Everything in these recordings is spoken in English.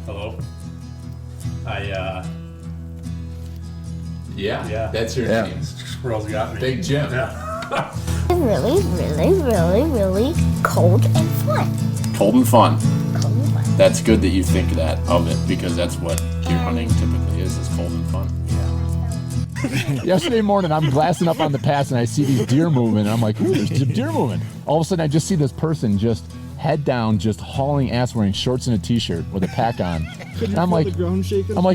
Hello. Yeah, that's your name. Squirrels got me. Big Jim. Yeah. Really, really, really, really cold and fun. Cold and fun. Cold and fun. That's good that you think that of it, because that's what deer hunting typically is cold and fun. Yesterday morning, I'm glassing up on the pass, and I see these deer moving, and I'm like, ooh, there's some deer moving. All of a sudden, I just see this person just head down, just hauling ass, wearing shorts and a t-shirt with a pack on. And I'm like,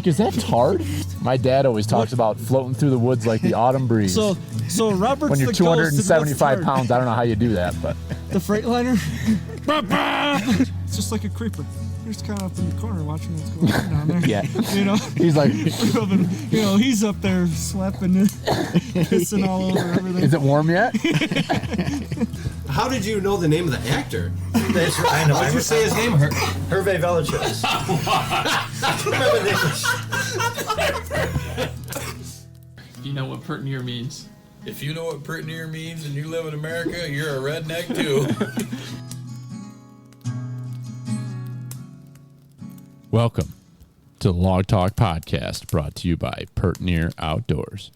is that Tard? My dad always talks about floating through the woods like the autumn breeze. So Robert's when you're the 275 pounds, I don't know how you do that, but the Freightliner. It's just like a creeper. You're just kind of up in the corner watching what's going on down there. Yeah. You know, he's like, he's up there slapping, pissing all over everything. Is it warm yet? How did you know the name of the actor? I know. How did you say his name? Hervé Villechaize. You know what pert near means. If you know what pert near means and you live in America, you're a redneck too. Welcome to the Log Talk Podcast, brought to you by Pert Near Outdoors.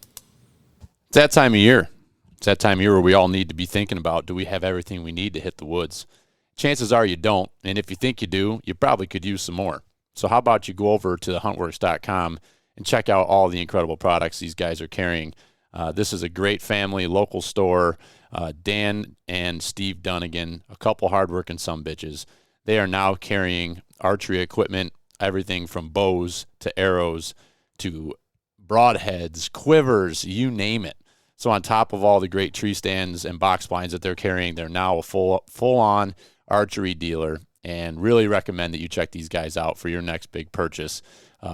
It's that time of year. It's that time of year where we all need to be thinking about, do we have everything we need to hit the woods? Chances are you don't, and if you think you do, you probably could use some more. So how about you go over to thehuntworks.com and check out all the incredible products these guys are carrying. This is a great family, local store. Dan and Steve Dunnigan, a couple hardworking sumbitches. They are now carrying archery equipment, everything from bows to arrows to broadheads, quivers, you name it. So on top of all the great tree stands and box blinds that they're carrying, they're now a full-on archery dealer, and really recommend that you check these guys out for your next big purchase.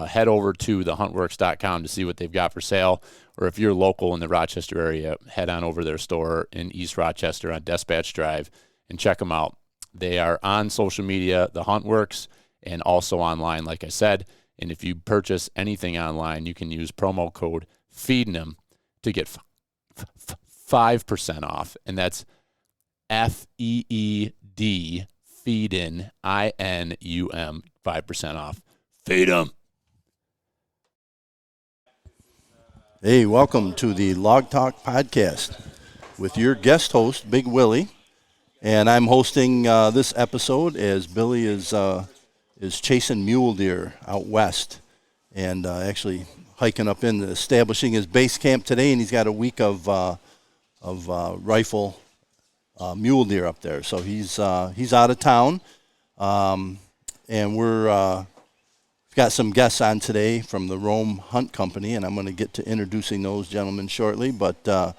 Head over to thehuntworks.com to see what they've got for sale, or if you're local in the Rochester area, head on over to their store in East Rochester on Dispatch Drive and check them out. They are on social media, The Huntworks, and also online, like I said. And if you purchase anything online, you can use promo code FEEDIN'Em to get 5% off, and that's FEED, FEEDIN, INUM, 5% off. Feed 'em. Hey, welcome to the Log Talk Podcast with your guest host, Big Willie. And I'm hosting this episode as Billy is chasing mule deer out west and actually hiking up in, establishing his base camp today. And he's got a week of rifle mule deer up there. So he's out of town, and we've got some guests on today from the Rome Hunt Company, and I'm going to get to introducing those gentlemen shortly. But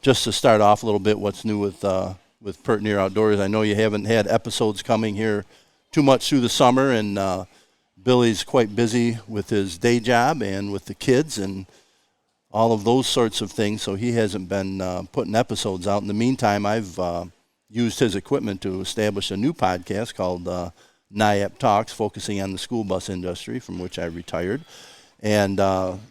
just to start off a little bit, what's new with Pert Near Outdoors? I know you haven't had episodes coming here too much through the summer, and Billy's quite busy with his day job and with the kids and all of those sorts of things, so he hasn't been putting episodes out. In the meantime, I've used his equipment to establish a new podcast called Knab Talks, focusing on the school bus industry, from which I retired. And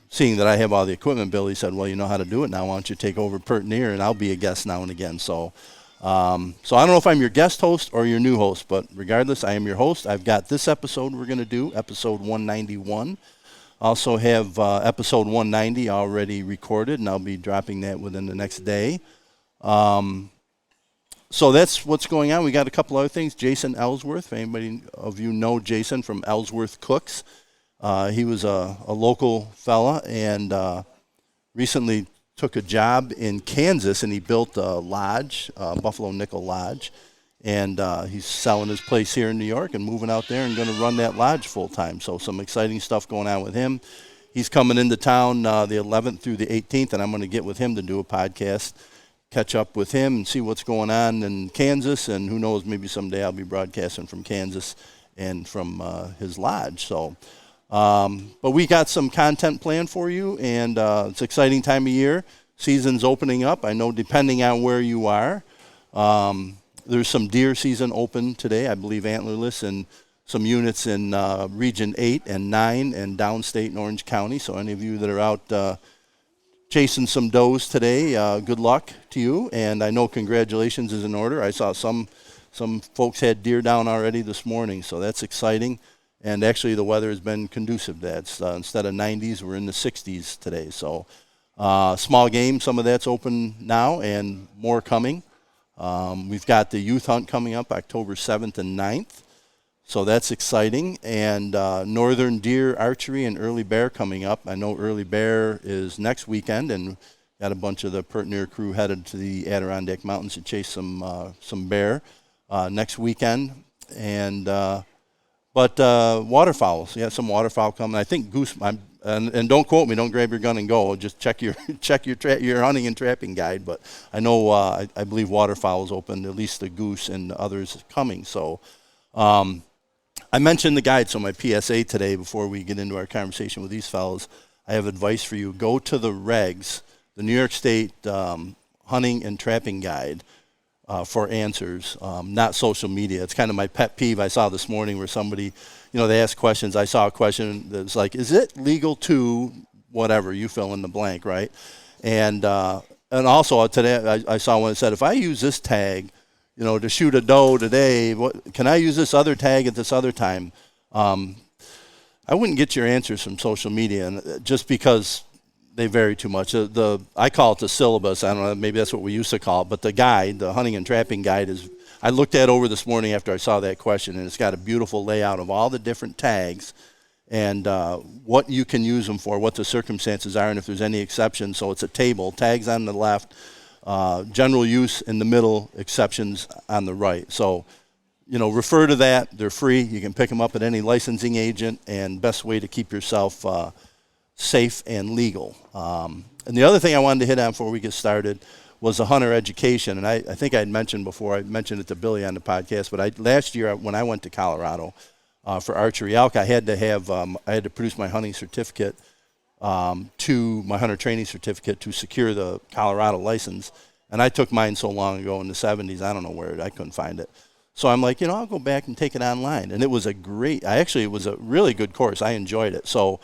seeing that I have all the equipment, Billy said, well, you know how to do it now. Why don't you take over Pert Near, and I'll be a guest now and again. So I don't know if I'm your guest host or your new host, but regardless, I am your host. I've got this episode we're going to do, episode 191. Also have episode 190 already recorded, and I'll be dropping that within the next day. So that's what's going on. We got a couple other things. Jason Ellsworth, if anybody of you know Jason from Ellsworth Cooks, he was a local fella and recently took a job in Kansas, and he built a lodge, Buffalo Nickel Lodge, and he's selling his place here in New York and moving out there and going to run that lodge full time. So some exciting stuff going on with him. He's coming into town the 11th through the 18th, and I'm going to get with him to do a podcast, catch up with him and see what's going on in Kansas, and who knows, maybe someday I'll be broadcasting from Kansas and from his lodge. So, but we got some content planned for you, and it's an exciting time of year. Season's opening up. I know depending on where you are, there's some deer season open today, I believe antlerless, and some units in Region 8 and 9 and downstate in Orange County. So any of you that are out chasing some does today, good luck to you. And I know congratulations is in order. I saw some folks had deer down already this morning, so that's exciting. And actually, the weather has been conducive to that. Instead of 90s, we're in the 60s today. So small game, some of that's open now and more coming. We've got the youth hunt coming up October 7th and 9th. So that's exciting. And northern deer archery and early bear coming up. I know early bear is next weekend, and got a bunch of the Pert Near crew headed to the Adirondack Mountains to chase some bear next weekend. And but waterfowls, some waterfowl coming. I think goose. And don't quote me. Don't grab your gun and go. Just check your your hunting and trapping guide. But I know I believe waterfowl is open. At least the goose and others coming. So. I mentioned the guide, so my PSA today, before we get into our conversation with these fellows, I have advice for you. Go to the regs, the New York State Hunting and Trapping Guide, for answers, not social media. It's kind of my pet peeve I saw this morning where somebody, they ask questions. I saw a question that's like, is it legal to whatever, you fill in the blank, right? And also today I saw one that said, if I use this tag, to shoot a doe today, can I use this other tag at this other time? I wouldn't get your answers from social media, and just because they vary too much. I call it the syllabus. I don't know, maybe that's what we used to call it, but the guide, the hunting and trapping guide, I looked at over this morning after I saw that question, and it's got a beautiful layout of all the different tags and what you can use them for, what the circumstances are, and if there's any exceptions. So it's a table, tags on the left, general use in the middle, exceptions on the right. So, refer to that. They're free. You can pick them up at any licensing agent, and best way to keep yourself safe and legal. And the other thing I wanted to hit on before we get started was the hunter education. And I think I had mentioned before, I mentioned it to Billy on the podcast, but last year when I went to Colorado for archery elk, I had to produce my hunting certificate to my hunter training certificate to secure the Colorado license. And I took mine so long ago in the 70s, I don't know where, I couldn't find it. So I'm like, I'll go back and take it online. And it was it was a really good course. I enjoyed it. So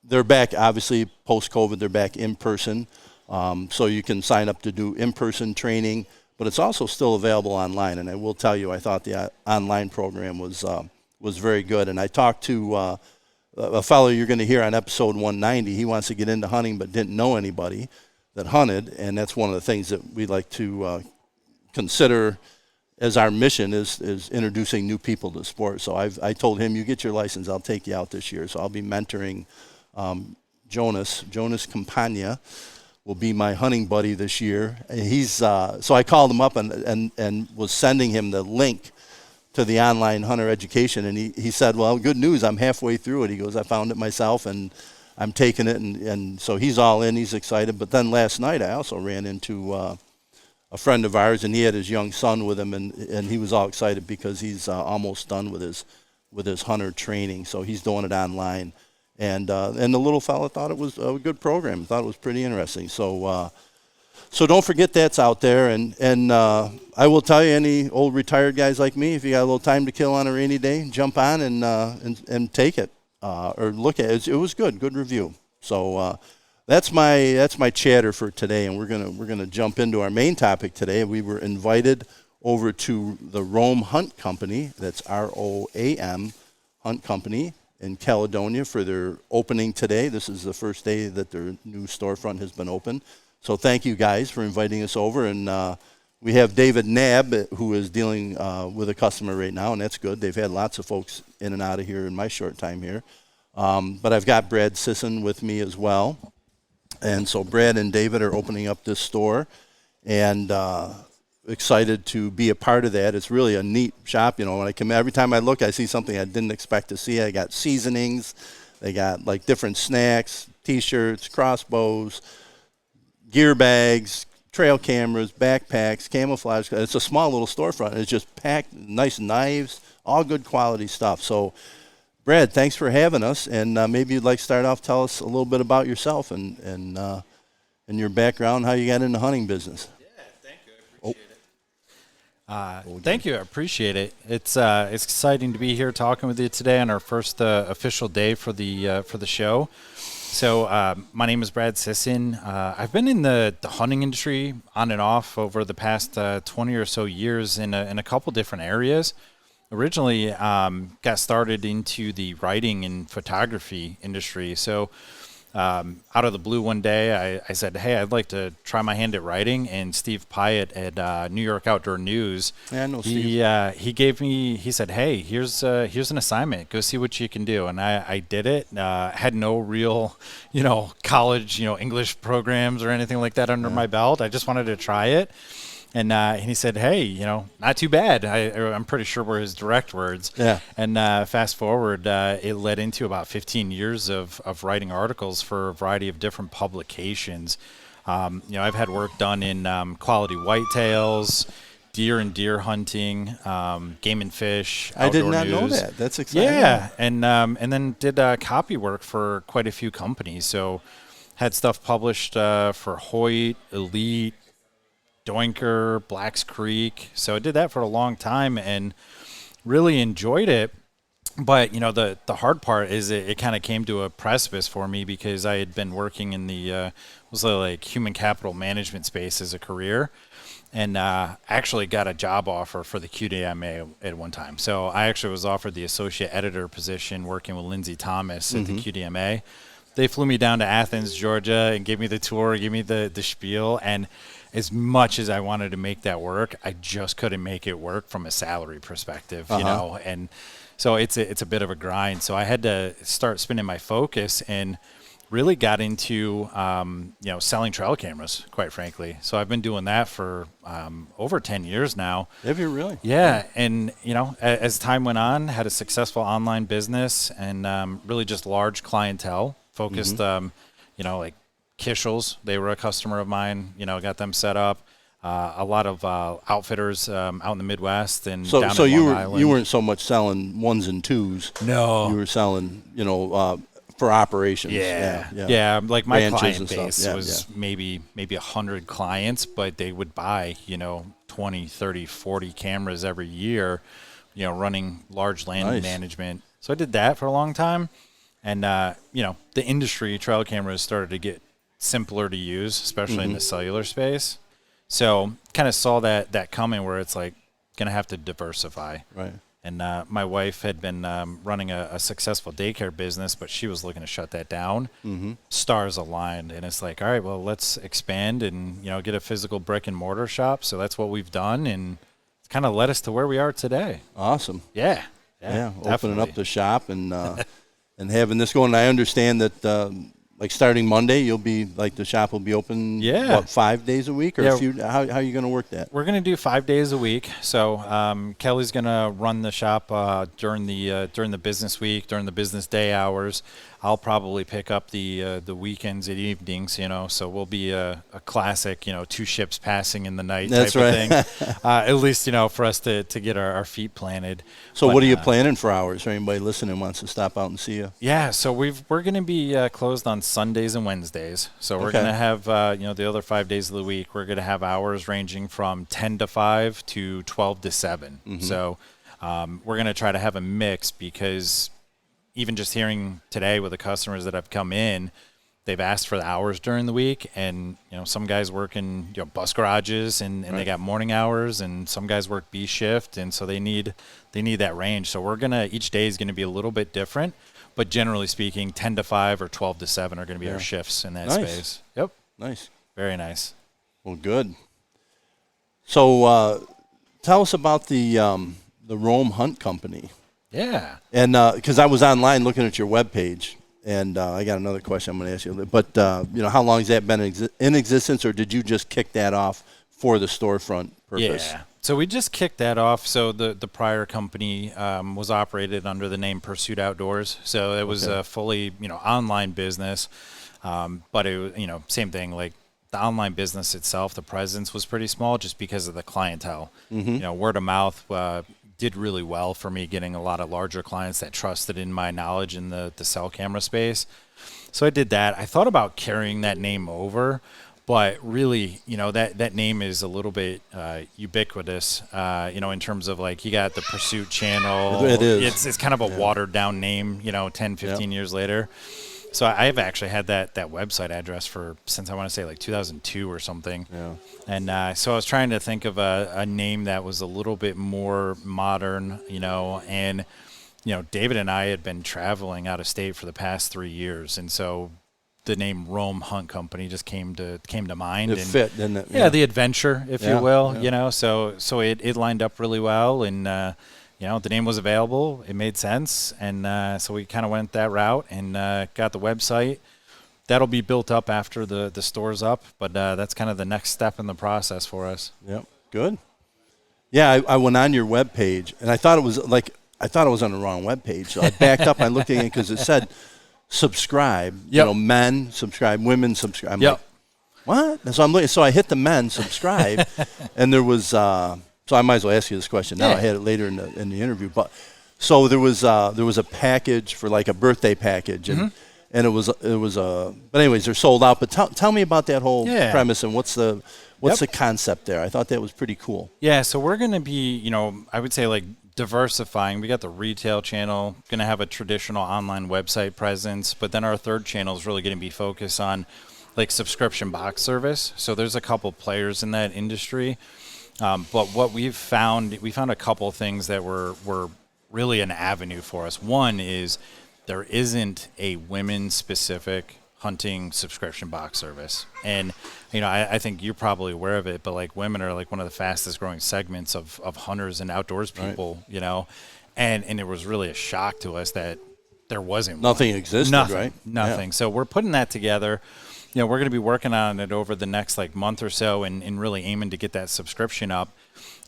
they're back, obviously, post-COVID, they're back in person. So you can sign up to do in-person training, but it's also still available online. And I will tell you, I thought the online program was very good. And I talked to a fellow you're going to hear on episode 190. He wants to get into hunting but didn't know anybody that hunted, and that's one of the things that we like to consider as our mission is introducing new people to the sport. So I told him, you get your license, I'll take you out this year. So I'll be mentoring Jonas Campagna will be my hunting buddy this year. And he's so I called him up and was sending him the link to the online hunter education, and he said, well, good news, I'm halfway through it. He goes, I found it myself, and I'm taking it, and so he's all in, he's excited. But then last night I also ran into a friend of ours, and he had his young son with him, and he was all excited because he's almost done with his hunter training, so he's doing it online. And the little fella thought it was a good program, thought it was pretty interesting. So don't forget that's out there, and I will tell you, any old retired guys like me, if you got a little time to kill on a rainy day, jump on and take it or look at it. It was good review. So that's my chatter for today, and we're gonna jump into our main topic today. We were invited over to the Roam Hunt Company. That's ROAM Hunt Company in Caledonia for their opening today. This is the first day that their new storefront has been open. So thank you guys for inviting us over, and we have David Knab, who is dealing with a customer right now, and that's good. They've had lots of folks in and out of here in my short time here. But I've got Brad Sisson with me as well. And so Brad and David are opening up this store, and excited to be a part of that. It's really a neat shop. When I come, every time I look, I see something I didn't expect to see. I got seasonings. They got like different snacks, T-shirts, crossbows, gear bags, trail cameras, backpacks, camouflage. It's a small little storefront. It's just packed, nice knives, all good quality stuff. So, Brad, thanks for having us. And maybe you'd like to start off, tell us a little bit about yourself and your background, how you got in the hunting business. Yeah, thank you. I appreciate it. Thank you. I appreciate it. It's exciting to be here talking with you today on our first official day for the show. So my name is Brad Sisson. I've been in the hunting industry on and off over the past 20 or so years in a couple different areas. originally got started into the writing and photography industry. So out of the blue one day, I said, hey, I'd like to try my hand at writing. And Steve Pyatt at New York Outdoor News, Yeah, I know Steve. he said, hey, here's an assignment. Go see what you can do. And I did it. Had no real, college, English programs or anything like that under my belt. I just wanted to try it. And he said, hey, not too bad. I'm pretty sure were his direct words. Yeah. And fast forward, it led into about 15 years of writing articles for a variety of different publications. I've had work done in quality whitetails, deer and deer hunting, game and fish, I did outdoor not know news. that. That's exciting. Yeah, and then did copy work for quite a few companies. So had stuff published for Hoyt, Elite, Doinker, Blacks Creek. So I did that for a long time and really enjoyed it. But, the hard part is it kind of came to a precipice for me because I had been working in the human capital management space as a career, and actually got a job offer for the QDMA at one time. So I actually was offered the associate editor position working with Lindsay Thomas at the QDMA. They flew me down to Athens, Georgia, and gave me the tour, gave me the spiel, and as much as I wanted to make that work, I just couldn't make it work from a salary perspective, and so it's a bit of a grind. So I had to start spinning my focus and really got into, selling trail cameras, quite frankly. So I've been doing that for over 10 years now. Have you really? Yeah. And, as time went on, had a successful online business and really just large clientele focused, like Kishels, they were a customer of mine, got them set up. A lot of outfitters out in the Midwest and down so in Long Island. You weren't so much selling ones and twos. No. You were selling, for operations. Yeah. Like my Ranches client and base stuff. was maybe 100 clients, but they would buy, 20, 30, 40 cameras every year, running large land management. So I did that for a long time. And, the industry, trail cameras started to get simpler to use, especially in the cellular space. So kind of saw that coming where it's like going to have to diversify. Right. And my wife had been running a successful daycare business, but she was looking to shut that down. Stars aligned. And it's like, all right, well, let's expand and, get a physical brick and mortar shop. So that's what we've done. And it's kind of led us to where we are today. Awesome. Yeah. Opening up the shop and and having this going. I understand that starting Monday, you'll be the shop will be open. Yeah. What, 5 days a week or a few? How are you going to work that? We're going to do 5 days a week. So Kelly's going to run the shop during the business week, during the business day hours. I'll probably pick up the weekends and evenings, so we'll be a classic, 2 ships passing in the night That's type right. of thing. At least, for us to get our feet planted. So what are you planning for hours? Or anybody listening wants to stop out and see you? Yeah, so we're going to be closed on Sundays and Wednesdays. So we're going to have, the other 5 days of the week, we're going to have hours ranging from 10 to 5 to 12 to 7. So we're going to try to have a mix because even just hearing today with the customers that have come in, they've asked for the hours during the week, and some guys work in bus garages and they got morning hours, and some guys work B shift, and so they need that range. So each day is gonna be a little bit different, but generally speaking, 10 to 5 or 12 to 7 are gonna be our shifts in that space. Yep. Nice. Very nice. Well, good. So tell us about the Roam Hunt Company. Yeah. And because I was online looking at your webpage, and I got another question I'm going to ask you. But, how long has that been in existence, or did you just kick that off for the storefront purpose? Yeah. So we just kicked that off. So the prior company was operated under the name Pursuit Outdoors. So it was a fully, online business. But it, same thing, like the online business itself, the presence was pretty small just because of the clientele. Word of mouth did really well for me, getting a lot of larger clients that trusted in my knowledge in the cell camera space. So I did that. I thought about carrying that name over, but really, that name is a little bit ubiquitous, in terms of you got the Pursuit channel. It is. It's kind of a watered down name, 10, 15 years later. So I've actually had that website address since I want to say like 2002 or something. Yeah. And so I was trying to think of a name that was a little bit more modern, and David and I had been traveling out of state for the past 3 years, and so the name Rome Hunt Company just came to mind. It fit, didn't it? Yeah, the adventure, if you will. Yeah. So it lined up really well, and the name was available. It made sense, and so we kind of went that route and got the website. That'll be built up after the store's up, but that's kind of the next step in the process for us. Yep, good. Yeah, I went on your web page, and I thought it was on the wrong web page. So I backed up. I looked at it because it said subscribe. Yep. Men subscribe, women subscribe. I'm Yep. like, what? And so I'm looking. So I hit the men subscribe, and there was. So I might as well ask you this question now. Yeah. I had it later in the interview, but so there was a package for like a birthday package, and it was but anyways, they're sold out. But tell me about that whole premise and what's the concept there. I thought that was pretty cool. Yeah, so we're going to be, I would say like diversifying. We got the retail channel, going to have a traditional online website presence, but then our third channel is really going to be focused on like subscription box service. So there's a couple players in that industry. But what we found a couple things that were really an avenue for us. One is there isn't a women-specific hunting subscription box service. And, I think you're probably aware of it, but like women are like one of the fastest growing segments of hunters and outdoors people, and it was really a shock to us that there wasn't Nothing one. existed, right? Nothing. Yeah. So we're putting that together. We're going to be working on it over the next like month or so and really aiming to get that subscription up.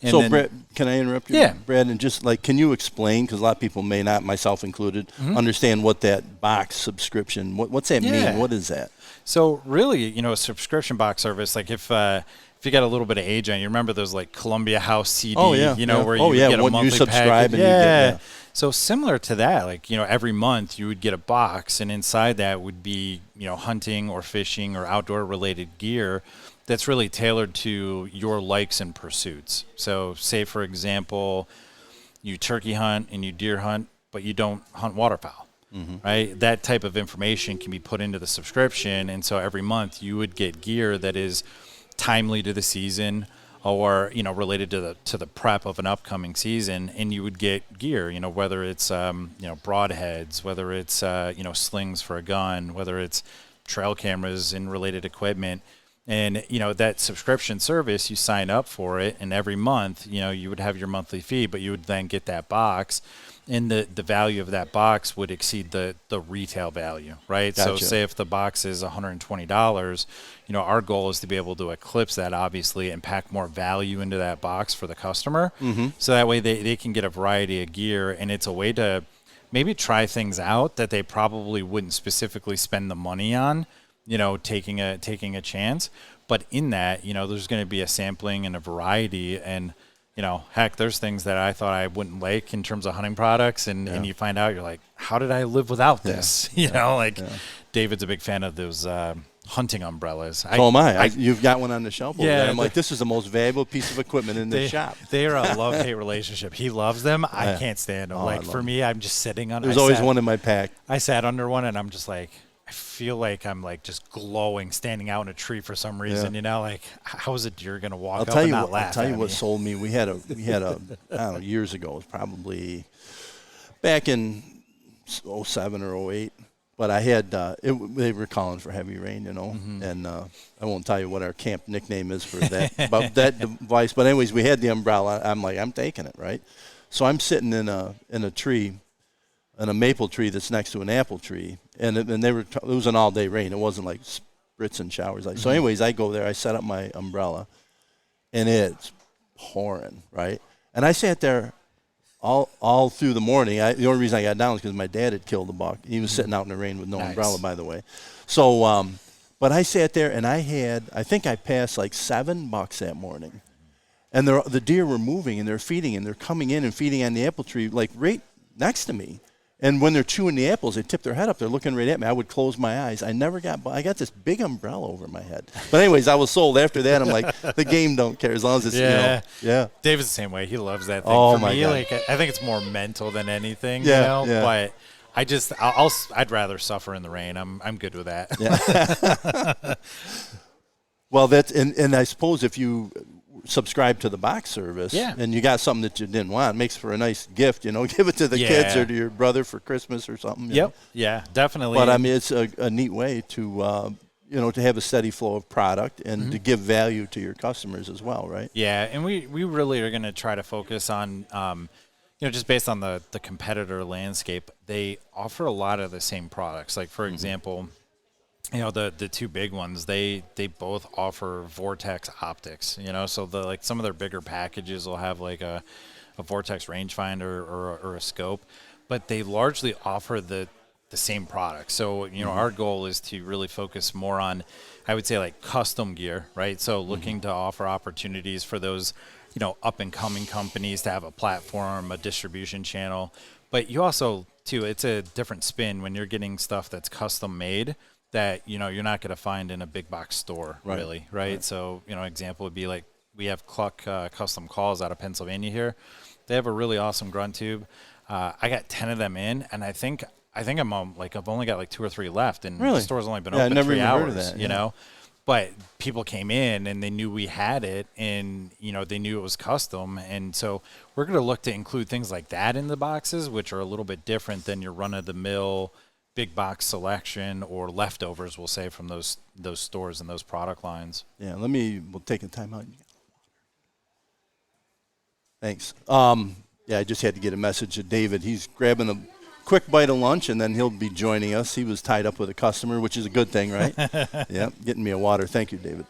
And so, then, Brad, can I interrupt you? Yeah. Brad, and just like, can you explain, because a lot of people may not, myself included, understand what that box subscription, what's that mean? What is that? So really, a subscription box service, like if you got a little bit of age on you, remember those like Columbia House CD, where you get a monthly you subscribe package. and you get, So similar to that, like, every month you would get a box, and inside that would be, hunting or fishing or outdoor related gear that's really tailored to your likes and pursuits. So say, for example, you turkey hunt and you deer hunt, but you don't hunt waterfowl, right? That type of information can be put into the subscription. And so every month you would get gear that is timely to the season, or related to the prep of an upcoming season, and you would get gear, whether it's broadheads, whether it's slings for a gun, whether it's trail cameras and related equipment. And that subscription service, you sign up for it, and every month you would have your monthly fee, but you would then get that box, and the value of that box would exceed the retail value, right? Gotcha. So say if the box is $120, our goal is to be able to eclipse that, obviously, and pack more value into that box for the customer. So that way they can get a variety of gear, and it's a way to maybe try things out that they probably wouldn't specifically spend the money on, taking a chance. But in that, there's going to be a sampling and a variety, and heck, there's things that I thought I wouldn't like in terms of hunting products, and you find out, you're like, how did I live without this? David's a big fan of those hunting umbrellas. So am I. You've got one on the shelf over there. I'm like, this is the most valuable piece of equipment in the shop. They are a love-hate relationship. He loves them. I can't stand them. Like, for me, I'm just sitting on. There's always one in my pack. I sat under one, and I'm just like, I feel like I'm like just glowing, standing out in a tree for some reason. Like, how is a deer gonna walk up and not laugh? I'll tell you what sold me. We had a I don't know, years ago. It was probably back in 07 or 08. But I had they were calling for heavy rain, and I won't tell you what our camp nickname is for that about that device. But anyways, we had the umbrella. I'm like, I'm taking it, right? So I'm sitting in a tree, in a maple tree that's next to an apple tree, and it was an all-day rain. It wasn't like spritz and showers. So anyways, I go there. I set up my umbrella, and it's pouring, right? And I sat there all through the morning. The only reason I got down was because my dad had killed a buck. He was sitting out in the rain with no umbrella, by the way. So, but I sat there, and I think I passed like 7 bucks that morning. And the deer were moving, and they're feeding, and they're coming in and feeding on the apple tree, like right next to me. And when they're chewing the apples, they tip their head up. They're looking right at me. I would close my eyes. I got this big umbrella over my head. But anyways, I was sold. After that, I'm like, the game don't care as long as it's, yeah. David's the same way. He loves that thing. Oh, For my me, God. like, I think it's more mental than anything, Yeah. But I'd rather suffer in the rain. I'm good with that. Yeah. Well, that's and I suppose if you subscribe to the box service and you got something that you didn't want, it makes for a nice gift, give it to the kids or to your brother for Christmas or something. You know? Yeah, definitely. But I mean, it's a neat way to to have a steady flow of product and to give value to your customers as well, right? Yeah, and we really are going to try to focus on just based on the competitor landscape, they offer a lot of the same products. Like for example, the two big ones, they both offer Vortex optics, so some of their bigger packages will have like a Vortex rangefinder or a scope, but they largely offer the same product. So, our goal is to really focus more on, I would say, like custom gear, right? So looking to offer opportunities for those, up and coming companies to have a platform, a distribution channel. But you also, too, it's a different spin when you're getting stuff that's custom made that, you're not going to find in a big box store, really, right? So, example would be like we have Cluck Custom Calls out of Pennsylvania here. They have a really awesome grunt tube. I got 10 of them in, and I think I'm I've only got like 2 or 3 left, and the store's only been open 3 hours. But people came in and they knew we had it, and they knew it was custom, and so we're going to look to include things like that in the boxes, which are a little bit different than your run-of-the-mill big box selection or leftovers, we'll say, from those stores and those product lines. Yeah, we'll take a time out. Thanks. I just had to get a message to David. He's grabbing a quick bite of lunch, and then he'll be joining us. He was tied up with a customer, which is a good thing, right? Yeah, getting me a water. Thank you, David.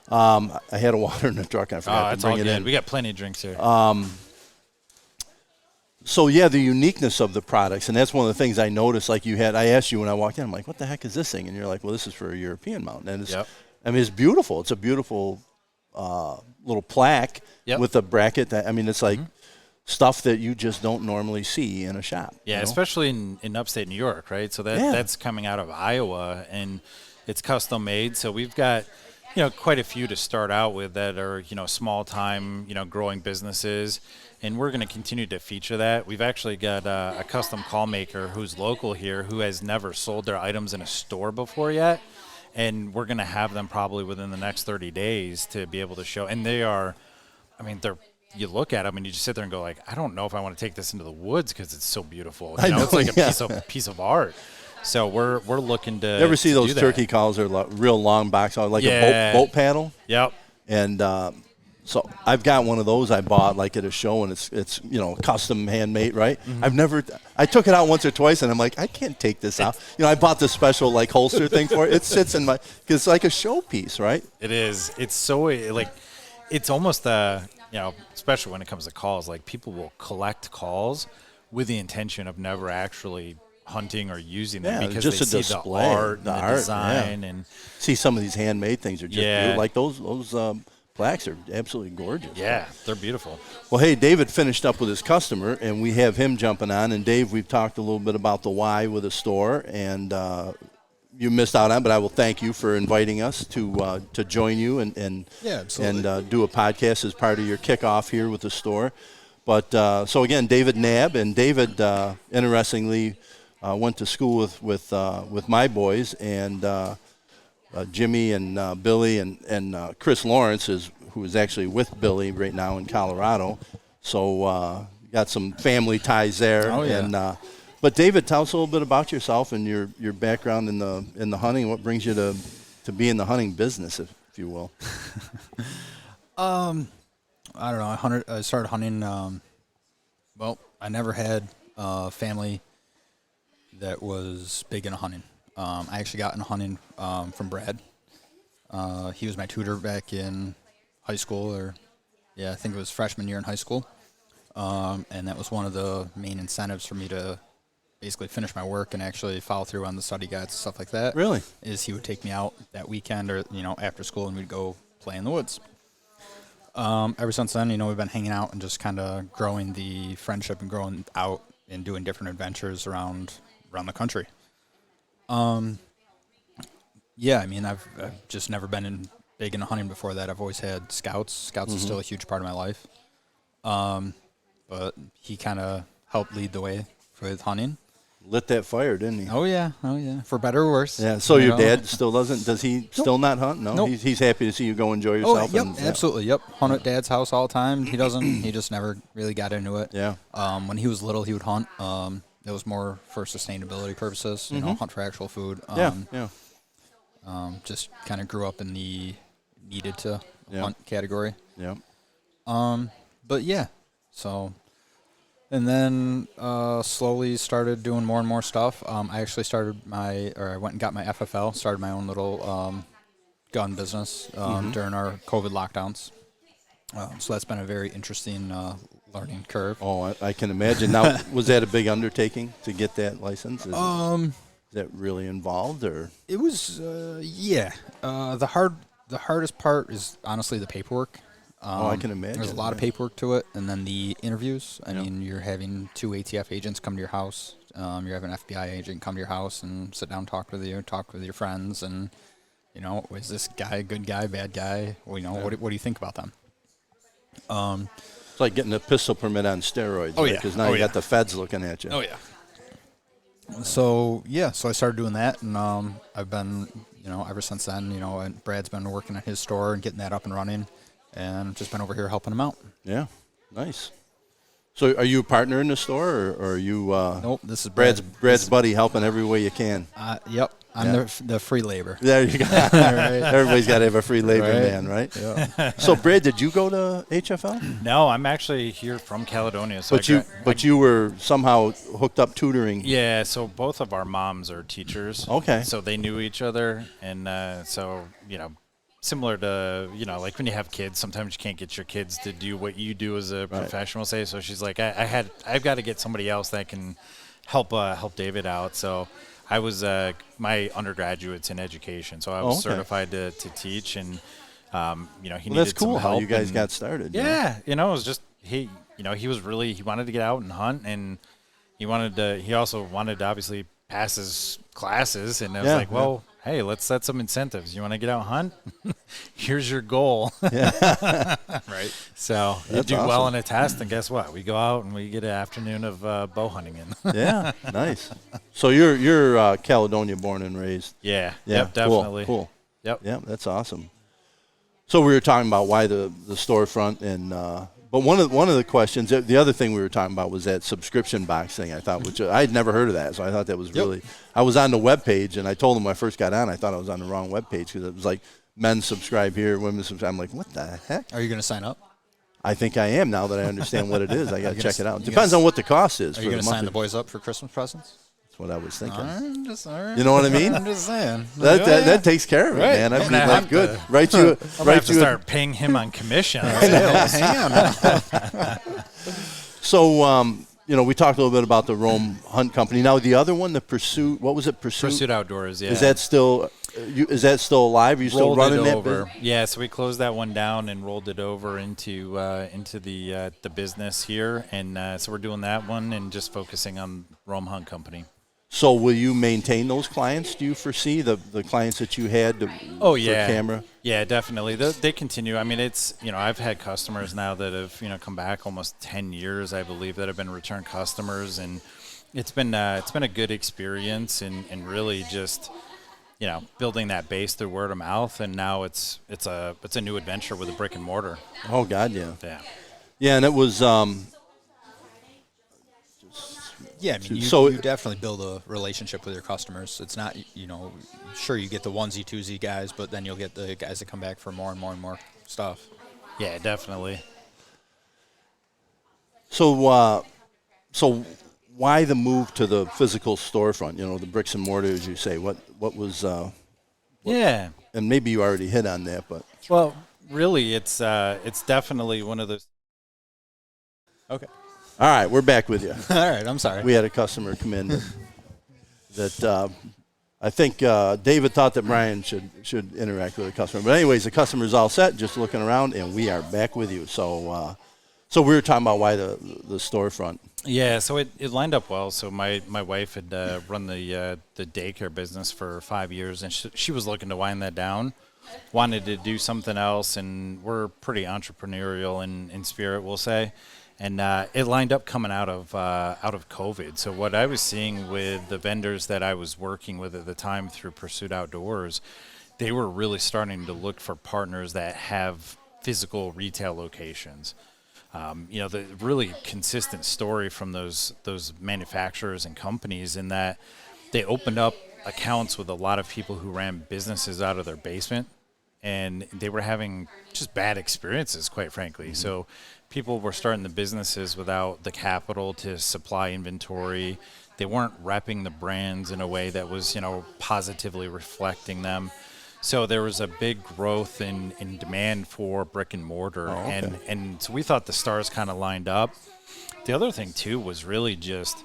I had a water in the truck. I forgot to bring it in. We got plenty of drinks here. So, the uniqueness of the products, and that's one of the things I noticed. Like I asked you when I walked in, I'm like, what the heck is this thing? And you're like, well, this is for a European mount. And it's beautiful. It's a beautiful little plaque with a bracket. It's like stuff that you just don't normally see in a shop. Yeah, especially in upstate New York, right? So that's coming out of Iowa, and it's custom made. So we've got, quite a few to start out with that are, small time, growing businesses. And we're going to continue to feature that. We've actually got a custom call maker who's local here who has never sold their items in a store before yet. And we're going to have them probably within the next 30 days to be able to show. And they are, you look at them and you just sit there and go like, I don't know if I want to take this into the woods because it's so beautiful. It's like a piece of art. So we're looking to. You ever see those turkey calls? They're real long box, like a boat paddle. Yep. And so I've got one of those I bought like at a show, and it's custom handmade, right? I took it out once or twice, and I'm like, I can't take this out. I bought the special like holster thing for it. It sits in because it's like a showpiece, right? It is. It's so it's almost especially when it comes to calls, like people will collect calls with the intention of never actually hunting or using them because just they a see display, the art, and the design, and see some of these handmade things are just beautiful. Like those plaques are absolutely gorgeous. Yeah, they're beautiful. Well, hey, David finished up with his customer, and we have him jumping on. And Dave, we've talked a little bit about the why with the store, and you missed out on, but I will thank you for inviting us to join you and do a podcast as part of your kickoff here with the store. But so again, David Knab, and David, interestingly, went to school with my boys, and Jimmy and Billy and Chris Lawrence who is actually with Billy right now in Colorado. So got some family ties there. Oh, yeah. And but David, tell us a little bit about yourself and your background in the hunting. What brings you to be in the hunting business, if you will? I don't know. I started hunting. I never had a family that was big into hunting. I actually got into hunting from Brad. He was my tutor back in high school, I think it was freshman year in high school. And that was one of the main incentives for me to basically finish my work and actually follow through on the study guides and stuff like that. Really? Is he would take me out that weekend or, after school, and we'd go play in the woods. Ever since then, we've been hanging out and just kind of growing the friendship and growing out and doing different adventures around the country. I've just never been big into hunting before that. I've always had scouts. Scouts is still a huge part of my life. But he kind of helped lead the way with hunting. lit that fire, didn't he? Oh yeah, for better or worse. Yeah. So you your know. dad still doesn't? Does he still not hunt? No. Nope. He's happy to see you go enjoy Oh, yourself. yep, and, absolutely, yep. Hunt at Dad's house all the time. He doesn't. He just never really got into it. Yeah. When he was little, he would hunt. It was more for sustainability purposes. You know, hunt for actual food. Yeah. Just kind of grew up in the needed to Yeah. hunt category. Yeah. But yeah, so. And then slowly started doing more and more stuff. I actually I went and got my FFL, started my own little gun business during our COVID lockdowns. So that's been a very interesting learning curve. Oh, I can imagine. Now, was that a big undertaking to get that license? Is that really involved, or? It was, yeah. The hardest part is honestly the paperwork. I can imagine. There's a lot of paperwork to it, and then the interviews. I mean, you're having 2 ATF agents come to your house. You're having an FBI agent come to your house and sit down and talk with you, talk with your friends, and, you know, is this guy a good guy, bad guy? Well, you know, what do you think about them? It's like getting a pistol permit on steroids. Oh, yeah. Because now you got the feds looking at you. Oh, yeah. So I started doing that, and I've been, you know, ever since then, you know, and Brad's been working at his store and getting that up and running. And just been over here helping him out. Yeah, nice. So, are you a partner in the store, or are you? Nope, this is Brad's buddy, helping every way you can. Yep, I'm the free labor. There you go. Everybody's got to have a free labor man, right? Yeah. So, Brad, did you go to HFL? No, I'm actually here from Caledonia. So But you were somehow hooked up tutoring. Yeah, so both of our moms are teachers. Okay. So they knew each other, and so you know. Similar to, you know, like when you have kids, sometimes you can't get your kids to do what you do as a professional, say. So she's like, I've got to get somebody else that can help David out. So I was my undergraduate's in education, so I was certified to teach, and you know, he needed that's cool some help. How you guys got started. Yeah, you know, it was just he wanted to get out and hunt, and he also wanted to obviously pass his classes, and I was like, well. Hey, let's set some incentives. You want to get out and hunt? Here's your goal. Yeah. Right. So you do well in a test, and guess what? We go out and we get an afternoon of bow hunting in. Yeah, nice. So you're Caledonia born and raised. Yeah. Yep, definitely. Cool. Yep. Yeah, that's awesome. So we were talking about why the storefront, and but one of the questions, the other thing we were talking about was that subscription box thing. I thought, which I had never heard of that, so I thought that was really. I was on the webpage, and I told them when I first got on, I thought I was on the wrong webpage because it was like men subscribe here, women subscribe. I'm like, what the heck? Are you going to sign up? I think I am now that I understand what it is. I got to check it out. Depends on what the cost is. Are you going to sign the boys up for Christmas presents? That's what I was thinking. All right. You know what I mean? I'm just saying. That takes care of it, man. I'd be like, good. Write you. I'm gonna have to start paying him on commission. Hang on. So, you know, we talked a little bit about the Rome Hunt Company. Now, the other one, the Pursuit. What was it? Pursuit Outdoors. Yeah. Is that still? Is that still alive? Are you still running that business? Yeah, so we closed that one down and rolled it over into the business here, and so we're doing that one and just focusing on Rome Hunt Company. So will you maintain those clients? Do you foresee the clients that you had for camera? Yeah, definitely. They continue. I mean, it's, you know, I've had customers now that have, you know, come back almost 10 years, I believe, that have been return customers, and it's been a good experience, and really just, you know, building that base through word of mouth, and now it's a new adventure with a brick and mortar. Oh God, yeah. Yeah, and it was. Yeah, I mean, you definitely build a relationship with your customers. It's not, you know, sure you get the onesie twosie guys, but then you'll get the guys that come back for more and more and more stuff. Yeah, definitely. So, so why the move to the physical storefront? You know, the bricks and mortar, as you say. What was? Yeah. And maybe you already hit on that, but. Well, really, it's definitely one of those. Okay. All right, we're back with you. All right, I'm sorry. We had a customer come in that I think David thought that Brian should interact with the customer. But anyways, the customer's all set, just looking around, and we are back with you. So so we were talking about why the storefront. Yeah, so it lined up well. So my wife had run the daycare business for 5 years, and she was looking to wind that down, wanted to do something else, and we're pretty entrepreneurial in spirit, we'll say. And it lined up coming out of COVID. So what I was seeing with the vendors that I was working with at the time through Pursuit Outdoors, they were really starting to look for partners that have physical retail locations. The really consistent story from those manufacturers and companies in that they opened up accounts with a lot of people who ran businesses out of their basement, and they were having just bad experiences, quite frankly. So people were starting the businesses without the capital to supply inventory. They weren't repping the brands in a way that was, positively reflecting them. So there was a big growth in demand for brick and mortar. Oh, okay. And so we thought the stars kind of lined up. The other thing, too, was really just,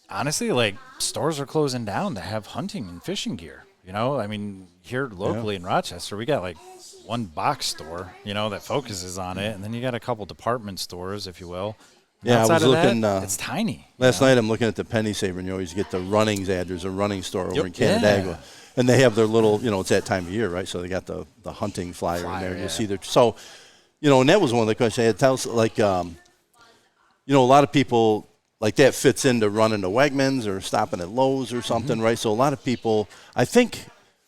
honestly, like, stores are closing down to have hunting and fishing gear. Here locally in Rochester, we got like one box store, that focuses on it. And then you got a couple department stores, if you will. Yeah, Outside I was looking. it's tiny. Last night I'm looking at the Penny Saver, and you always get the Runnings ad. There's a running store over in Canandaigua. Yeah. And they have their little, it's that time of year, right? So they got the hunting flyer in there. Yeah. You see there. So, and that was one of the questions I had. Tell us, like, a lot of people, like, that fits into running to Wegmans or stopping at Lowe's or something, right? So a lot of people, I think,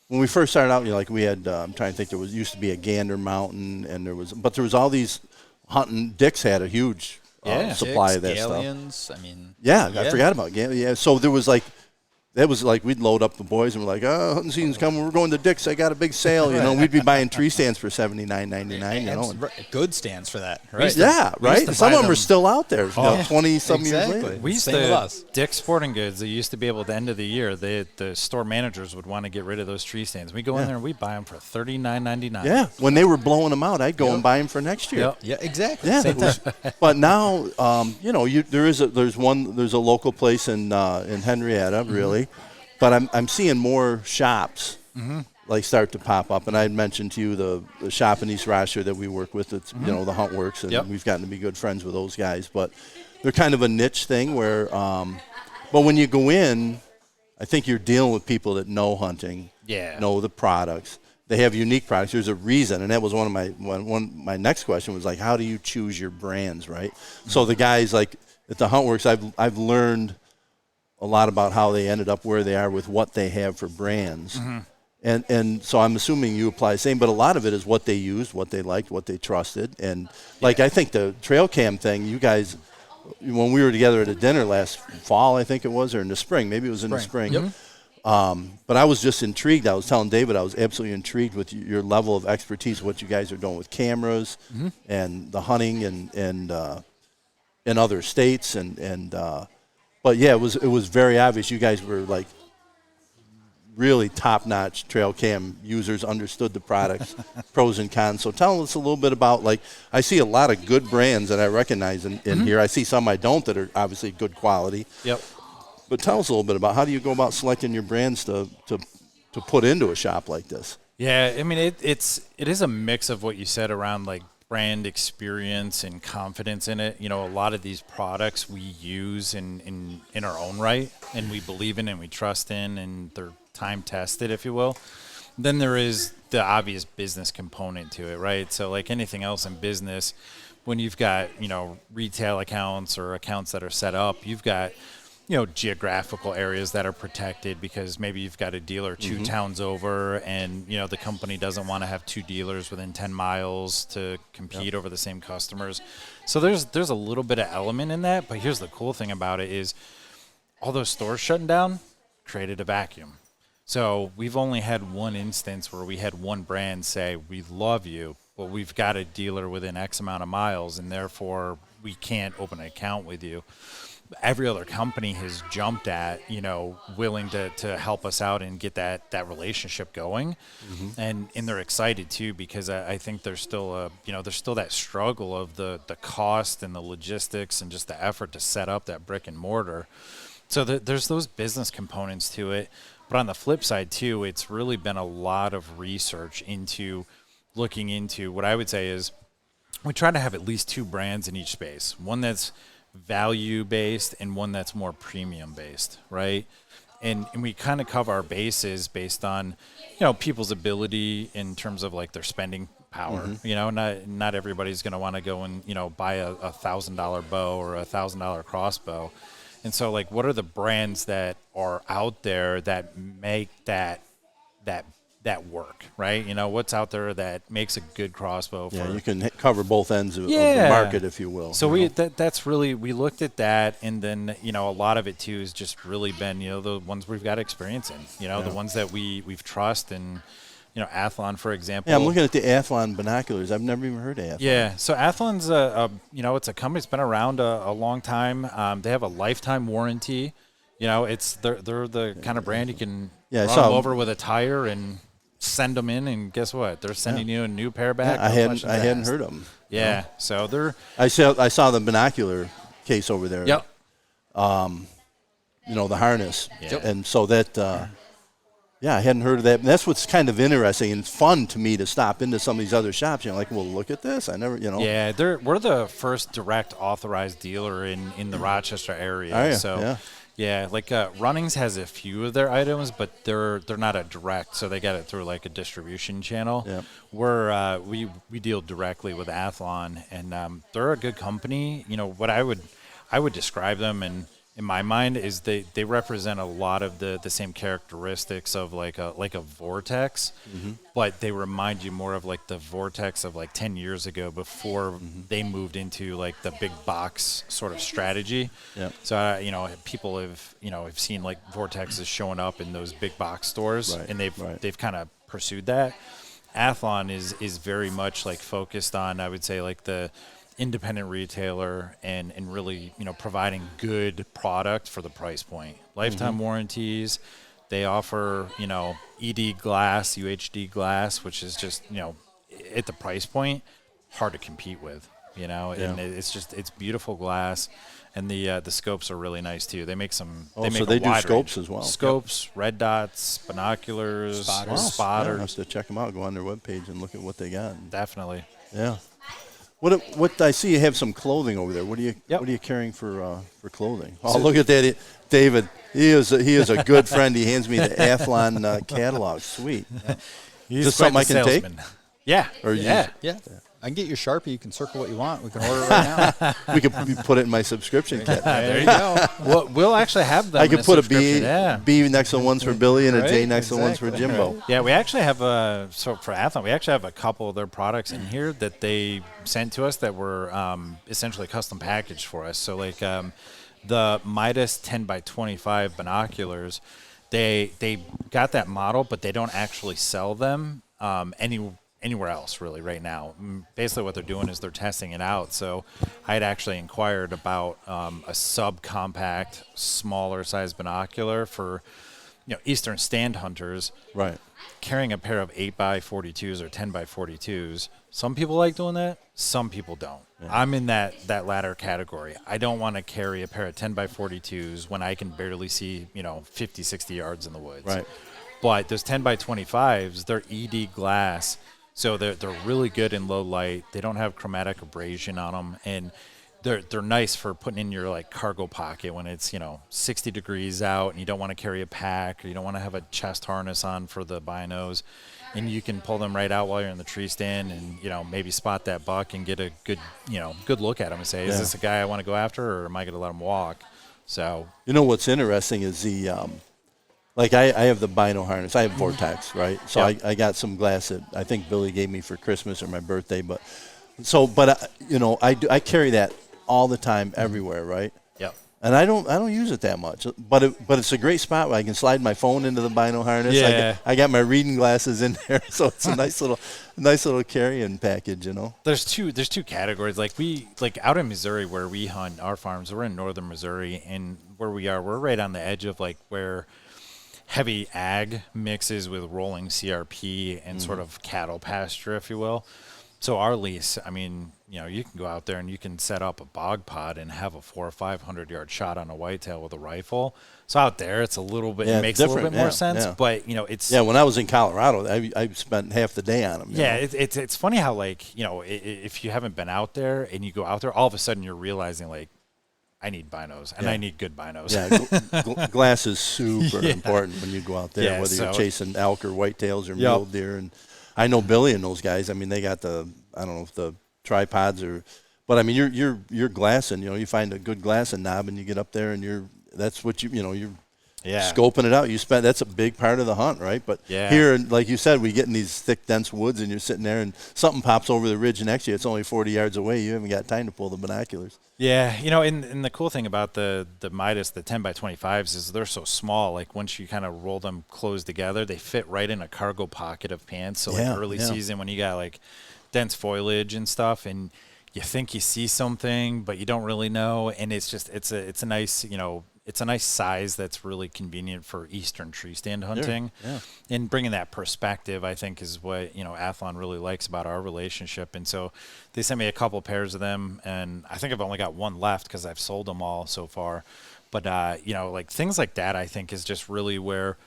when we first started out, like we had, I'm trying to think, used to be a Gander Mountain, and there was all these hunting. Dick's had a huge supply of that Galleons, stuff. I forgot about Galleons. Yeah, so there was like. That was like we'd load up the boys and we're like, hunting season's coming. We're going to Dick's. I got a big sale. We'd be buying tree stands for $79.99. Good stands for that, right? Right. Some of them are still out there. 20-some years later. We used to Dick's Sporting Goods. They used to be able at the end of the year. The store managers would want to get rid of those tree stands. We go in there and we buy them for $39.99. Yeah, when they were blowing them out, I'd go and buy them for next year. Yep. Yeah, exactly. Yeah, but now, there's a local place in Henrietta, really. But I'm seeing more shops like start to pop up, and I had mentioned to you the shop in East Rochester that we work with. It's the Hunt Works, and we've gotten to be good friends with those guys. But they're kind of a niche thing where, but when you go in, I think you're dealing with people that know hunting, know the products. They have unique products. There's a reason, and that was one of my next question was like, how do you choose your brands, right? So the guys like at the Hunt Works, I've learned a lot about how they ended up where they are with what they have for brands. And so I'm assuming you apply the same, but a lot of it is what they used, what they liked, what they trusted. And like I think the trail cam thing, you guys, when we were together at a dinner last fall, I think it was, or in the spring, maybe it was in the spring. Yep. But I was just intrigued. I was telling David I was absolutely intrigued with your level of expertise, what you guys are doing with cameras and the hunting and in other states but yeah, it was very obvious you guys were like really top-notch trail cam users, understood the products, pros and cons. So tell us a little bit about, like, I see a lot of good brands that I recognize in here. I see some I don't that are obviously good quality. Yep. But tell us a little bit about how do you go about selecting your brands to put into a shop like this? Yeah, I mean it is a mix of what you said around like brand experience and confidence in it. A lot of these products we use in our own right, and we believe in and we trust in, and they're time tested, if you will. Then there is the obvious business component to it, right? So like anything else in business, when you've got retail accounts or accounts that are set up, you've got geographical areas that are protected because maybe you've got a dealer 2 towns over, and the company doesn't want to have 2 dealers within 10 miles to compete over the same customers. So there's a little bit of element in that, but here's the cool thing about it is all those stores shutting down created a vacuum. So we've only had one instance where we had one brand say, we love you, but we've got a dealer within X amount of miles, and therefore we can't open an account with you. Every other company has jumped at, willing to help us out and get that relationship going. And they're excited too, because I think there's still there's still that struggle of the cost and the logistics and just the effort to set up that brick and mortar. So there's those business components to it. But on the flip side too, it's really been a lot of research into looking into what I would say is we try to have at least 2 brands in each space. One that's value based and one that's more premium based, right? And we kind of cover our bases based on people's ability in terms of like their spending power. You know, not everybody's going to want to go and, you know, buy a $1,000 bow or a $1,000 crossbow. And so, like, what are the brands that are out there that make that work, right? You know, what's out there that makes a good crossbow for... Yeah, you can cover both ends of the market, if you will. So that's really, we looked at that, and then, you know, a lot of it, too, has just really been, you know, the ones we've got experience in, you know, the ones that we've trust, and, you know, Athlon, for example. Yeah, I'm looking at the Athlon binoculars. I've never even heard of Athlon. Yeah, so Athlon's, you know, it's a company that's been around a long time. They have a lifetime warranty. You know, they're the kind of brand you can run them over with a tire and send them in, and guess what? They're sending you a new pair back. Yeah, I hadn't heard of them. Yeah, so they're... I saw the binocular case over there. Yep. You know, the harness. Yep. And so that... yeah, I hadn't heard of that. And that's what's kind of interesting and fun to me to stop into some of these other shops. You're like, well, look at this. I never, you know. Yeah, we're the first direct authorized dealer in the Rochester area. Oh, yeah. So, yeah, like Runnings has a few of their items, but they're not a direct, so they got it through like a distribution channel. Yeah. We're we deal directly with Athlon, and they're a good company. You know, what I would describe them, and in my mind, is they represent a lot of the same characteristics of like a Vortex, but they remind you more of like the Vortex of like 10 years ago before they moved into like the big box sort of strategy. Yeah. So you know, people have seen like Vortexes showing up in those big box stores, and they've kind of pursued that. Athlon is very much like focused on, I would say, like the independent retailer and really, you know, providing good product for the price point. Lifetime warranties. They offer, you know, ED glass, UHD glass, which is just, you know, at the price point, hard to compete with, you know, and it's beautiful glass. And the scopes are really nice too. They make some. Oh, so they do scopes as well. Scopes, red dots, binoculars, spotters. Yeah, I have to check them out. Go on their webpage and look at what they got. Definitely. Yeah. What I see, you have some clothing over there. What are you carrying for clothing? Oh, look at that, David. He is a good friend. He hands me the Athlon catalog. Sweet. Is this something I can take? Yeah. Or yeah. I can get you a Sharpie. You can circle what you want. We can order it right now. We could put it in my subscription kit. There you go. We'll actually have them. I could put a B next to ones for Billy and a J next to ones for Jimbo. Yeah, we actually have so for Athlon, we actually have a couple of their products in here that they sent to us that were essentially custom packaged for us. So like the Midas 10x25 binoculars, they got that model, but they don't actually sell them anywhere else really right now. Basically what they're doing is they're testing it out. So I had actually inquired about a subcompact, smaller size binocular for, you know, Eastern stand hunters. Right. Carrying a pair of 8x42s or 10x42s. Some people like doing that. Some people don't. Yeah. I'm in that latter category. I don't want to carry a pair of 10x42s when I can barely see, you know, 50, 60 yards in the woods. Right. But those 10x25s, they're ED glass. So they're really good in low light. They don't have chromatic abrasion on them, and they're nice for putting in your like cargo pocket when it's, you know, 60 degrees out and you don't want to carry a pack or you don't want to have a chest harness on for the binos, and you can pull them right out while you're in the tree stand and, you know, maybe spot that buck and get a good look at him and say, is this a guy I want to go after, or am I going to let him walk? So you know what's interesting is the like I have the bino harness. I have Vortex, right? So I got some glass that I think Billy gave me for Christmas or my birthday. But you know, I carry that all the time everywhere, right? Yep. And I don't use it that much. But it's a great spot where I can slide my phone into the bino harness. Yeah. I got my reading glasses in there, so it's a nice little carrying package, you know. There's two categories. Like out in Missouri where we hunt our farms, we're in northern Missouri, and where we are, we're right on the edge of like where heavy ag mixes with rolling CRP and sort of cattle pasture, if you will. So our lease, I mean, you know, you can go out there and you can set up a bog pod and have a 400 or 500 yard shot on a whitetail with a rifle. So out there, it's a little bit, it makes a little bit more sense. Yeah. But, you know, it's... Yeah, when I was in Colorado, I spent half the day on them. Yeah, it's funny how, like, you know, if you haven't been out there and you go out there, all of a sudden you're realizing, like, I need binos, and I need good binos. Yeah, glass is super important when you go out there, whether you're chasing elk or whitetails or mule deer. And I know Billy and those guys. I mean, they got I don't know if the tripods or, but I mean, you're glassing. You know, you find a good glassing knob and you get up there and that's what you're scoping it out. That's a big part of the hunt, right? But here, like you said, we get in these thick, dense woods, and you're sitting there, and something pops over the ridge next to you. It's only 40 yards away. You haven't got time to pull the binoculars. Yeah, and the cool thing about the Midas, the 10x25s, is they're so small. Like once you kind of roll them close together, they fit right in a cargo pocket of pants. So like early season when you got like dense foliage and stuff, and you think you see something, but you don't really know. And it's a nice, it's a nice size that's really convenient for eastern tree stand hunting. Yeah. And bringing that perspective, I think, is what, Athlon really likes about our relationship. And so they sent me a couple pairs of them, and I think I've only got one left because I've sold them all so far. But, like things like that, I think, is just really where,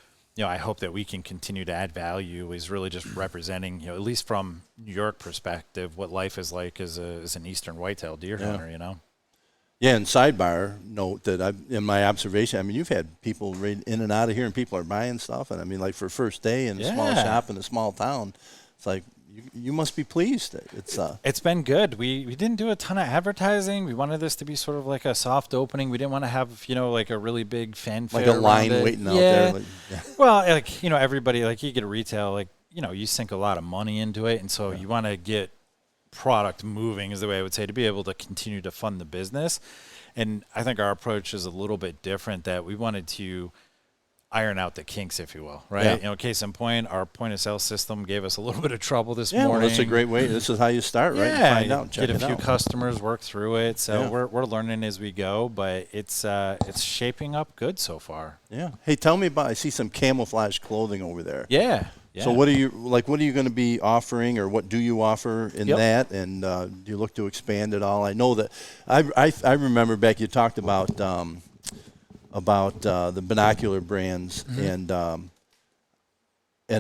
I hope that we can continue to add value, is really just representing, at least from New York perspective, what life is like as an eastern whitetail deer hunter, Yeah, and sidebar note that in my observation, I mean, you've had people right in and out of here, and people are buying stuff, and I mean, like for first day in a small shop in a small town, it's like you must be pleased. It's been good. We didn't do a ton of advertising. We wanted this to be sort of like a soft opening. We didn't want to have like a really big fanfare, like a line waiting out there. Well, like everybody, like you get a retail, like you sink a lot of money into it, and so you want to get product moving, is the way I would say, to be able to continue to fund the business. And I think our approach is a little bit different, that we wanted to iron out the kinks, if you will, right? Case in point, our point of sale system gave us a little bit of trouble this morning. Well, that's a great way. This is how you start, right? You find out, check get a few customers, work through it. So we're learning as we go, but it's shaping up good so far. Yeah. Hey, tell me about, I see some camouflage clothing over there. Yeah. So what are you going to be offering, or what do you offer in that? And do you look to expand at all? I know that I remember, Beck, you talked about the binocular brands and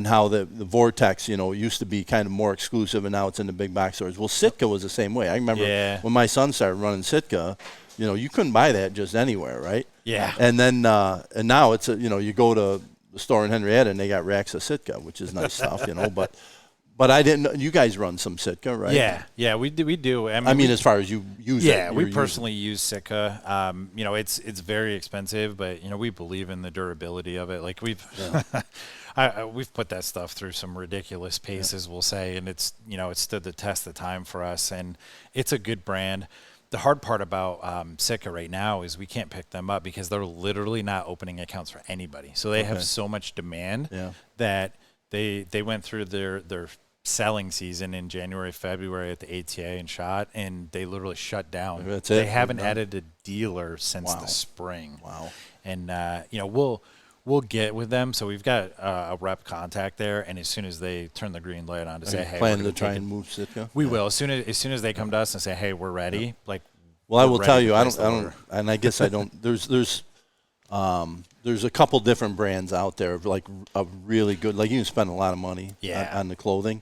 how the Vortex, used to be kind of more exclusive, and now it's in the big box stores. Well, Sitka was the same way. I remember when my son started running Sitka, you couldn't buy that just anywhere, right? Yeah. And then and now it's you go to the store in Henrietta, and they got racks of Sitka, which is nice stuff, But I didn't know, you guys run some Sitka, right? Yeah, we do. I mean, as far as you use it. Yeah, we personally use Sitka. It's very expensive, but we believe in the durability of it. Like we've put that stuff through some ridiculous paces, we'll say, and it's stood the test of time for us, and it's a good brand. The hard part about Sitka right now is we can't pick them up because they're literally not opening accounts for anybody. So they have so much demand that they went through their selling season in January, February at the ATA and shot, and they literally shut down. That's they haven't added a dealer since the spring. Wow. And we'll get with them. So we've got a rep contact there, and as soon as they turn the green light on to say, "Hey, plan to try and move Sitka," we will. As soon as they come to us and say, "Hey, we're ready," Well, I will tell you, I don't, and I guess I don't. There's a couple different brands out there of like a really good. Like you can spend a lot of money on the clothing.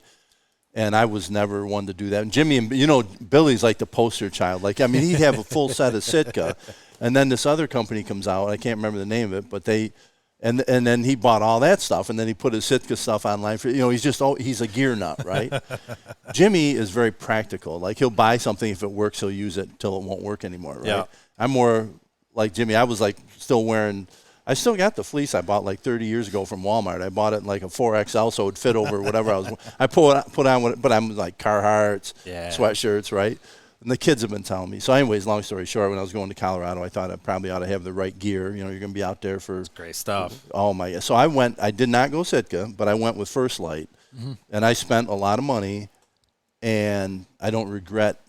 And I was never one to do that. And Jimmy, and Billy's like the poster child. Like, I mean, he'd have a full set of Sitka, and then this other company comes out. I can't remember the name of it, but and then he bought all that stuff, and then he put his Sitka stuff online for. He's a gear nut, right? Jimmy is very practical. Like he'll buy something, if it works, he'll use it until it won't work anymore, right? Yeah. I'm more like Jimmy. I was like still wearing. I still got the fleece I bought like 30 years ago from Walmart. I bought it in like a 4XL, so it would fit over whatever I was. I put on, but I'm like Carhartts, sweatshirts, right? And the kids have been telling me. So, anyways, long story short, when I was going to Colorado, I thought I probably ought to have the right gear. You're going to be out there for. That's great stuff. Oh my! So I went. I did not go Sitka, but I went with First Light, and I spent a lot of money, and I don't regret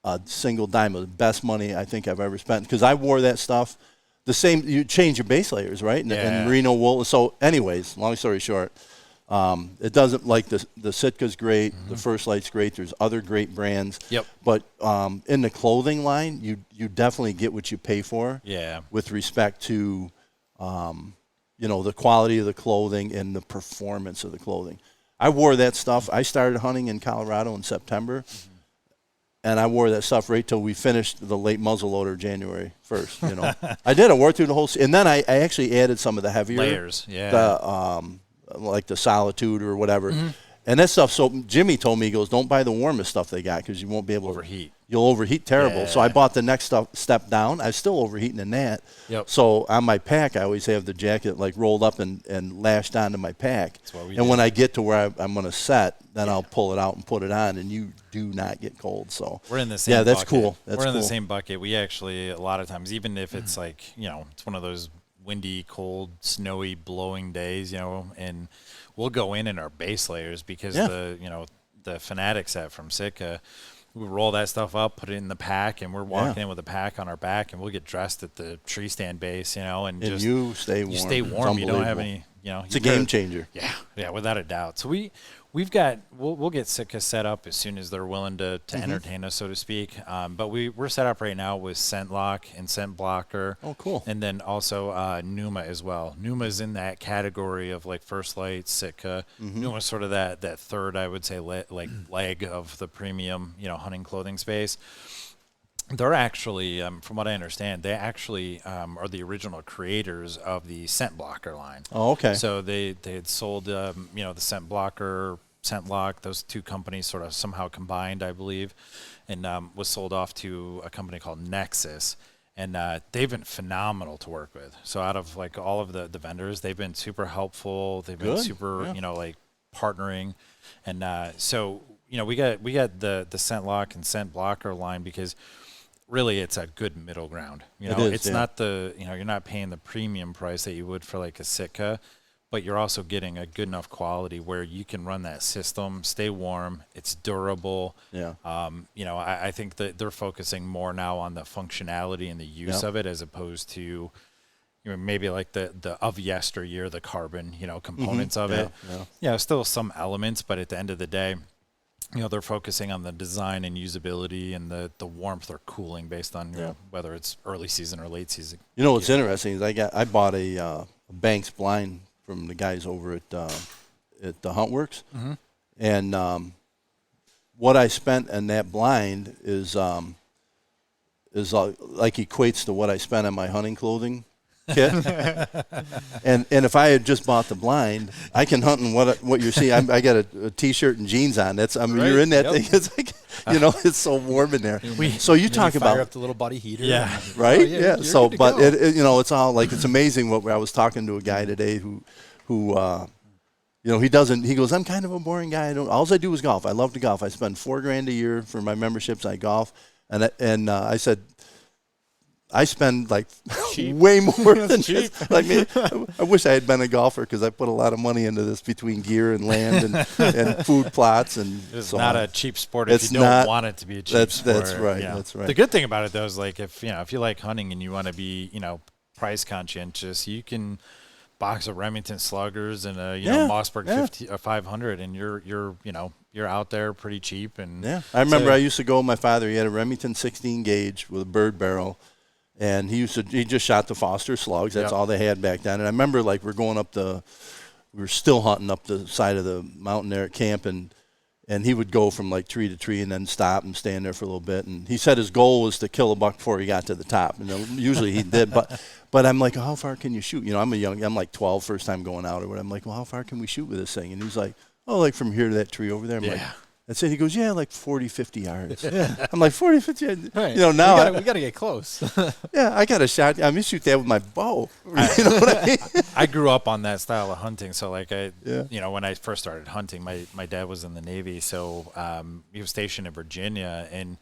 a single dime. Of the best money I think I've ever spent, because I wore that stuff. The same, you change your base layers, right? And merino wool. So, anyways, long story short, it doesn't, like the Sitka's great, the First Light's great. There's other great brands. Yep. But in the clothing line, you definitely get what you pay for. Yeah. With respect to, the quality of the clothing and the performance of the clothing. I wore that stuff. I started hunting in Colorado in September. And I wore that stuff right till we finished the late muzzleloader January 1st. I did. I wore it through the whole. And then I actually added some of the heavier layers, like the Solitude or whatever. And that stuff, so Jimmy told me, he goes, don't buy the warmest stuff they got because you won't be able to overheat. You'll overheat terrible. Yeah. So I bought the next step down. I was still overheating in that. Yep. So on my pack, I always have the jacket like rolled up and lashed onto my pack. That's what we and do. when I get to where I'm going to set, then I'll pull it out and put it on, and you do not get cold. So we're in the same. Yeah, that's bucket. cool. That's we're in cool. the same bucket. We actually a lot of times, even if it's like it's one of those windy, cold, snowy, blowing days, and we'll go in our base layers because the Fanatic set from Sitka. We roll that stuff up, put it in the pack, and we're walking in with a pack on our back, and we'll get dressed at the tree stand base, and just you stay warm. You stay warm. You don't have any, It's a game changer. Yeah, without a doubt. So we'll get Sitka set up as soon as they're willing to entertain us, so to speak. But we're set up right now with Scent Lock and Scent Blocker. Oh, cool. And then also Pneuma as well. Pneuma's in that category of like First Light, Sitka. Pneuma's sort of that third, I would say, leg of the premium, hunting clothing space. They're actually, from what I understand, they actually are the original creators of the Scent Blocker line. Oh, okay. So they had sold, the Scent Blocker, Scent Lock. Those two companies sort of somehow combined, I believe, and was sold off to a company called Nexus. And they've been phenomenal to work with. So out of like all of the vendors, they've been super helpful. They've been super, partnering. And so we got the Scent Lock and Scent Blocker line because really it's a good middle ground. It's not you're not paying the premium price that you would for like a Sitka, but you're also getting a good enough quality where you can run that system, stay warm, it's durable. Yeah. I think that they're focusing more now on the functionality and the use of it as opposed to maybe like the of yesteryear, the carbon, components of it. Yeah, still some elements, but at the end of the day, they're focusing on the design and usability and the warmth or cooling based on whether it's early season or late season. What's interesting is I bought a Banks blind from the guys over at the Huntworks, and what I spent on that blind is like equates to what I spent on my hunting clothing kit. and if I had just bought the blind, I can hunt in what you're seeing. I got a t-shirt and jeans on. You're in that thing. It's like it's so warm in there. So you talk about fire up the little buddy heater. Yeah, right. Yeah. So, but it's all like it's amazing. What I was talking to a guy today who he doesn't. He goes, I'm kind of a boring guy. All I do is golf. I love to golf. I spend $4,000 a year for my memberships. I golf, and I said, I spend like way more than cheap. Like me, I wish I had been a golfer because I put a lot of money into this between gear and land and food plots and. It's so not on. a cheap sport if you don't want it to be a cheap sport. That's right. Yeah. That's right. The good thing about it though is like if you like hunting and you want to be price conscientious, you can box of Remington Sluggers and a Mossberg 500 and you're out there pretty cheap and I remember I used to go with my father. He had a Remington 16 gauge with a bird barrel. And he just shot the Foster slugs. That's all they had back then. And I remember like we were still hunting up the side of the mountain there at camp, and he would go from like tree to tree and then stop and stand there for a little bit. And he said his goal was to kill a buck before he got to the top. And usually he did, but I'm like, how far can you shoot? I'm like 12, first time going out or whatever. I'm like, well, how far can we shoot with this thing? And he's like, oh, like from here to that tree over there. I'm like, that's it. He goes, yeah, like 40, 50 yards. I'm like, 40, 50 yards. Right. Now we gotta get close. I got a shot. I'm going to shoot that with my bow. You know what I mean? I grew up on that style of hunting. So like when I first started hunting, my dad was in the Navy. So he was stationed in Virginia. And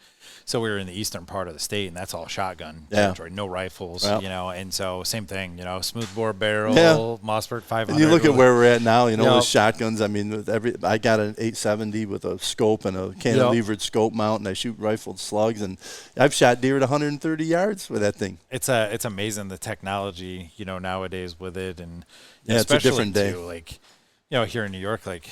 so we were in the eastern part of the state, and that's all shotgun territory, no rifles, and so same thing, smoothbore barrel, Mossberg 500. And you look at where we're at now, with shotguns. I mean, I got an 870 with a scope and a cantilevered scope mount, and I shoot rifled slugs, and I've shot deer at 130 yards with that thing. It's amazing the technology, nowadays with it, and it's a different day. Too, like, here in New York, like.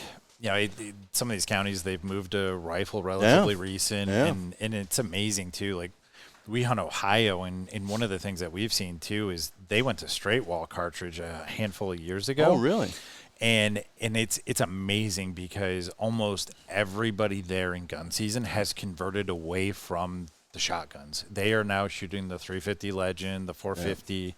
Some of these counties, they've moved to rifle relatively recent, and it's amazing, too. Like, we hunt Ohio, and one of the things that we've seen, too, is they went to straight wall cartridge a handful of years ago. Oh, really? And it's amazing because almost everybody there in gun season has converted away from the shotguns. They are now shooting the 350 Legend, the 450,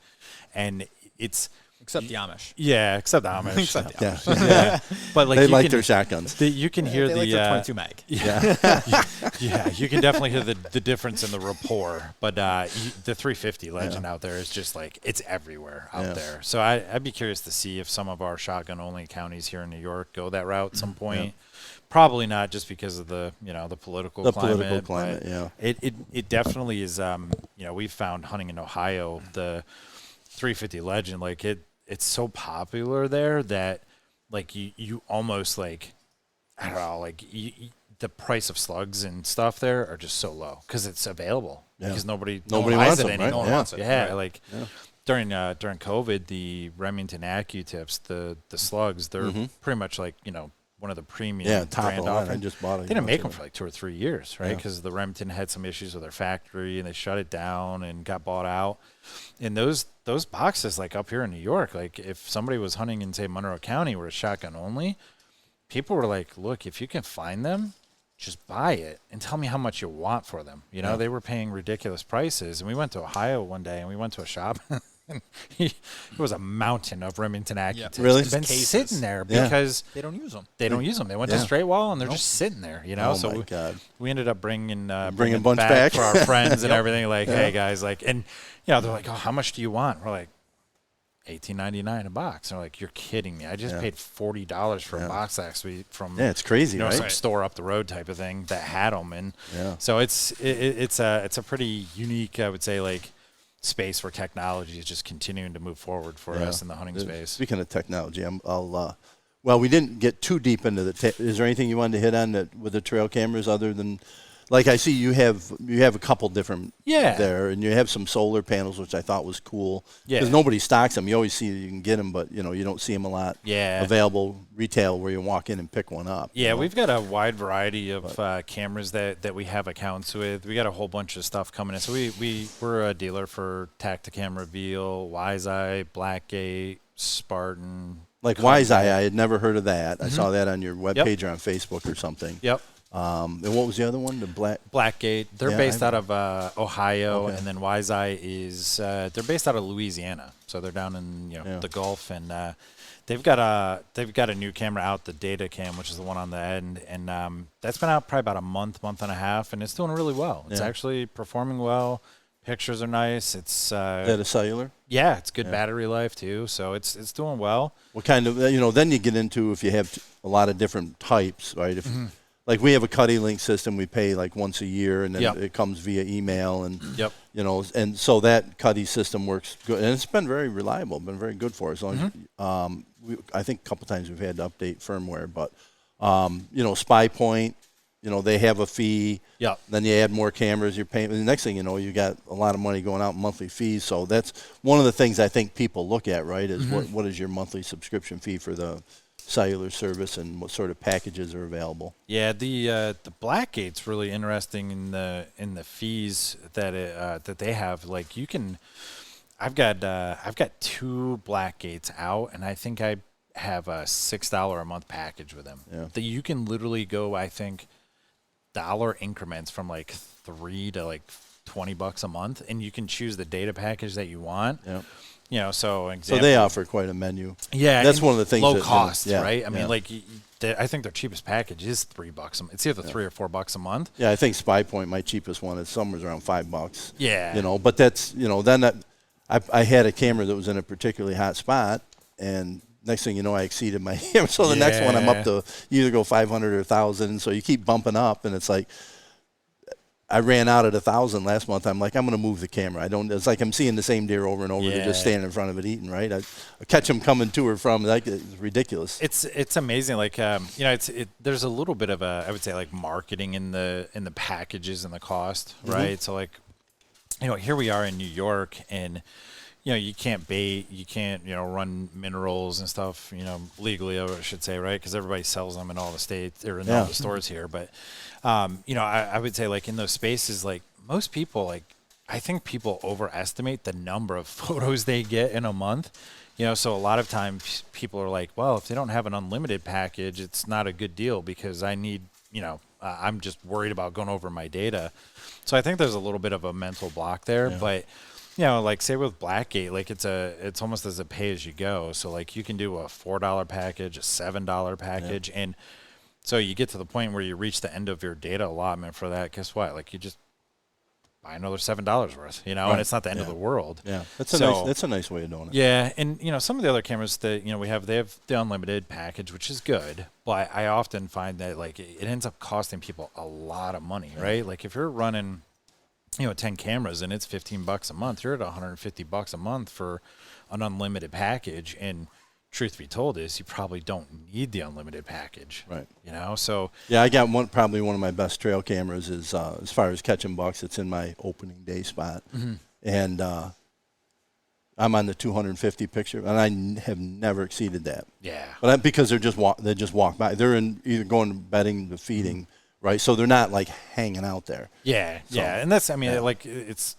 and it's Except the Amish. Yeah, except the Amish. Except the Amish. Yeah. But like They you like can, their shotguns. you can hear They the like their 22 mag. yeah, you can definitely hear the difference in the rapport. But the 350 Legend out there is just like it's everywhere out there. So I'd be curious to see if some of our shotgun only counties here in New York go that route at some point. Probably not, just because of the the political climate. Yeah. It definitely is. We've found hunting in Ohio, the 350 Legend, like it's so popular there that like you almost like, I don't know, like the price of slugs and stuff there are just so low because it's available because nobody wants it them, anymore. right? No one wants it. Yeah, Right. like during COVID, the Remington AccuTips, the slugs, they're pretty much like one of the premium top brand of the line. I offerings. just bought it. They didn't make them for like 2 or 3 years, right? Yeah. Because the Remington had some issues with their factory and they shut it down and got bought out. And those boxes, like up here in New York, like if somebody was hunting in say Monroe County where it's shotgun only, people were like, look, if you can find them, just buy it and tell me how much you want for them. They were paying ridiculous prices. And we went to Ohio one day and we went to a shop. And it was a mountain of Remington AccuTips. Really? It's been Cases. sitting there because They don't use them. they don't use them. They went to Straight Wall and they're just sitting there, Oh so my God. we ended up bringing a bunch back back. for our friends and everything. Like, hey guys, like, and they're like, oh, how much do you want? We're like, $18.99 a box. And they're like, you're kidding me. I just paid $40 for a box last week from it's crazy, right? some store up the road type of thing that had them. And Yeah. so it's a pretty unique, I would say, like space where technology is just continuing to move forward for us in the hunting space. Speaking of technology, well, we didn't get too deep into is there anything you wanted to hit on that with the trail cameras other than, like I see you have a couple different there, and you have some solar panels, which I thought was cool. Yeah. Because nobody stocks them. You always see you can get them, but you don't see them a lot. Yeah. Available retail where you walk in and pick one up. Yeah, we've got a wide variety of cameras that we have accounts with. We got a whole bunch of stuff coming in. So we're a dealer for Tacticam Reveal, Wiseye, Blackgate, Spartan. Like Wiseye, I had never heard of that. I saw that on your webpage or on Facebook or something. Yep. And what was the other one? The Blackgate. They're based out of Ohio, Okay. and then Wiseye is they're based out of Louisiana. So they're down in the Gulf, and they've got a new camera out, the Data Cam, which is the one on the end, and that's been out probably about a month and a half, and it's doing really well. It's actually performing well. Pictures are nice. It's Is that a cellular? Yeah, it's good battery life too, so it's doing well. What kind of then you get into if you have a lot of different types, right? If like we have a Cuddy Link system, we pay like once a year, and then it comes via email, and and so that Cuddy system works good, and it's been very reliable, been very good for us. As long as I think a couple times we've had to update firmware, but Spy Point, they have a fee. Yep. Then you add more cameras, you're paying. The next thing you know, you got a lot of money going out in monthly fees. So that's one of the things I think people look at, right? Is what is your monthly subscription fee for the cellular service, and what sort of packages are available? Yeah, the Blackgate's really interesting in the fees that they have. Like I've got 2 Blackgates out, and I think I have a $6 a month package with them. Yeah. That you can literally go, I think, dollar increments from like $3 to like $20 a month, and you can choose the data package that you want. Yeah. So they offer quite a menu. Yeah, that's one of the things. Low that, cost, yeah, right? I mean, yeah. like I think their cheapest package is $3. It's either $3 or $4 a month. Yeah, I think Spy Point, my cheapest one, is somewhere around $5. Yeah. But that's then I had a camera that was in a particularly hot spot, and next thing you know, I exceeded my camera. So the next one, I'm up to either go 500 or 1,000. So you keep bumping up, and it's like I ran out at 1,000 last month. I'm like, I'm going to move the camera. It's like I'm seeing the same deer over and over. They're just standing in front of it eating, right? I catch them coming to or from. Like, it's ridiculous. It's amazing. Like there's a little bit of I would say like marketing in the packages and the cost, right? So like, here we are in New York, and you can't bait, you can't, run minerals and stuff, legally, I should say, right? Because everybody sells them in all the states or in all the stores here. But, I would say, like, in those spaces, like, most people, like, I think people overestimate the number of photos they get in a month. So a lot of times people are like, well, if they don't have an unlimited package, it's not a good deal because I need, I'm just worried about going over my data. So I think there's a little bit of a mental block there, but like say with Blackgate, like it's almost as a pay as you go. So like you can do a $4 package, a $7 package, and so you get to the point where you reach the end of your data allotment for that. Guess what? Like you just buy another $7 worth, and it's not the end of the world. Yeah, that's a nice way of doing it. Yeah, and some of the other cameras that we have, they have the unlimited package, which is good. But I often find that like it ends up costing people a lot of money, right? Like if you're running 10 cameras and it's $15 a month, you're at $150 a month for an unlimited package. And truth be told is you probably don't need the unlimited package, right? So yeah, I got probably one of my best trail cameras is as far as catching bucks. It's in my opening day spot, and I'm on the 250 picture, and I have never exceeded that. Yeah, but because they just walk by. They're in either going to bedding, the feeding. Right, so they're not like hanging out there. Yeah, and that's like it's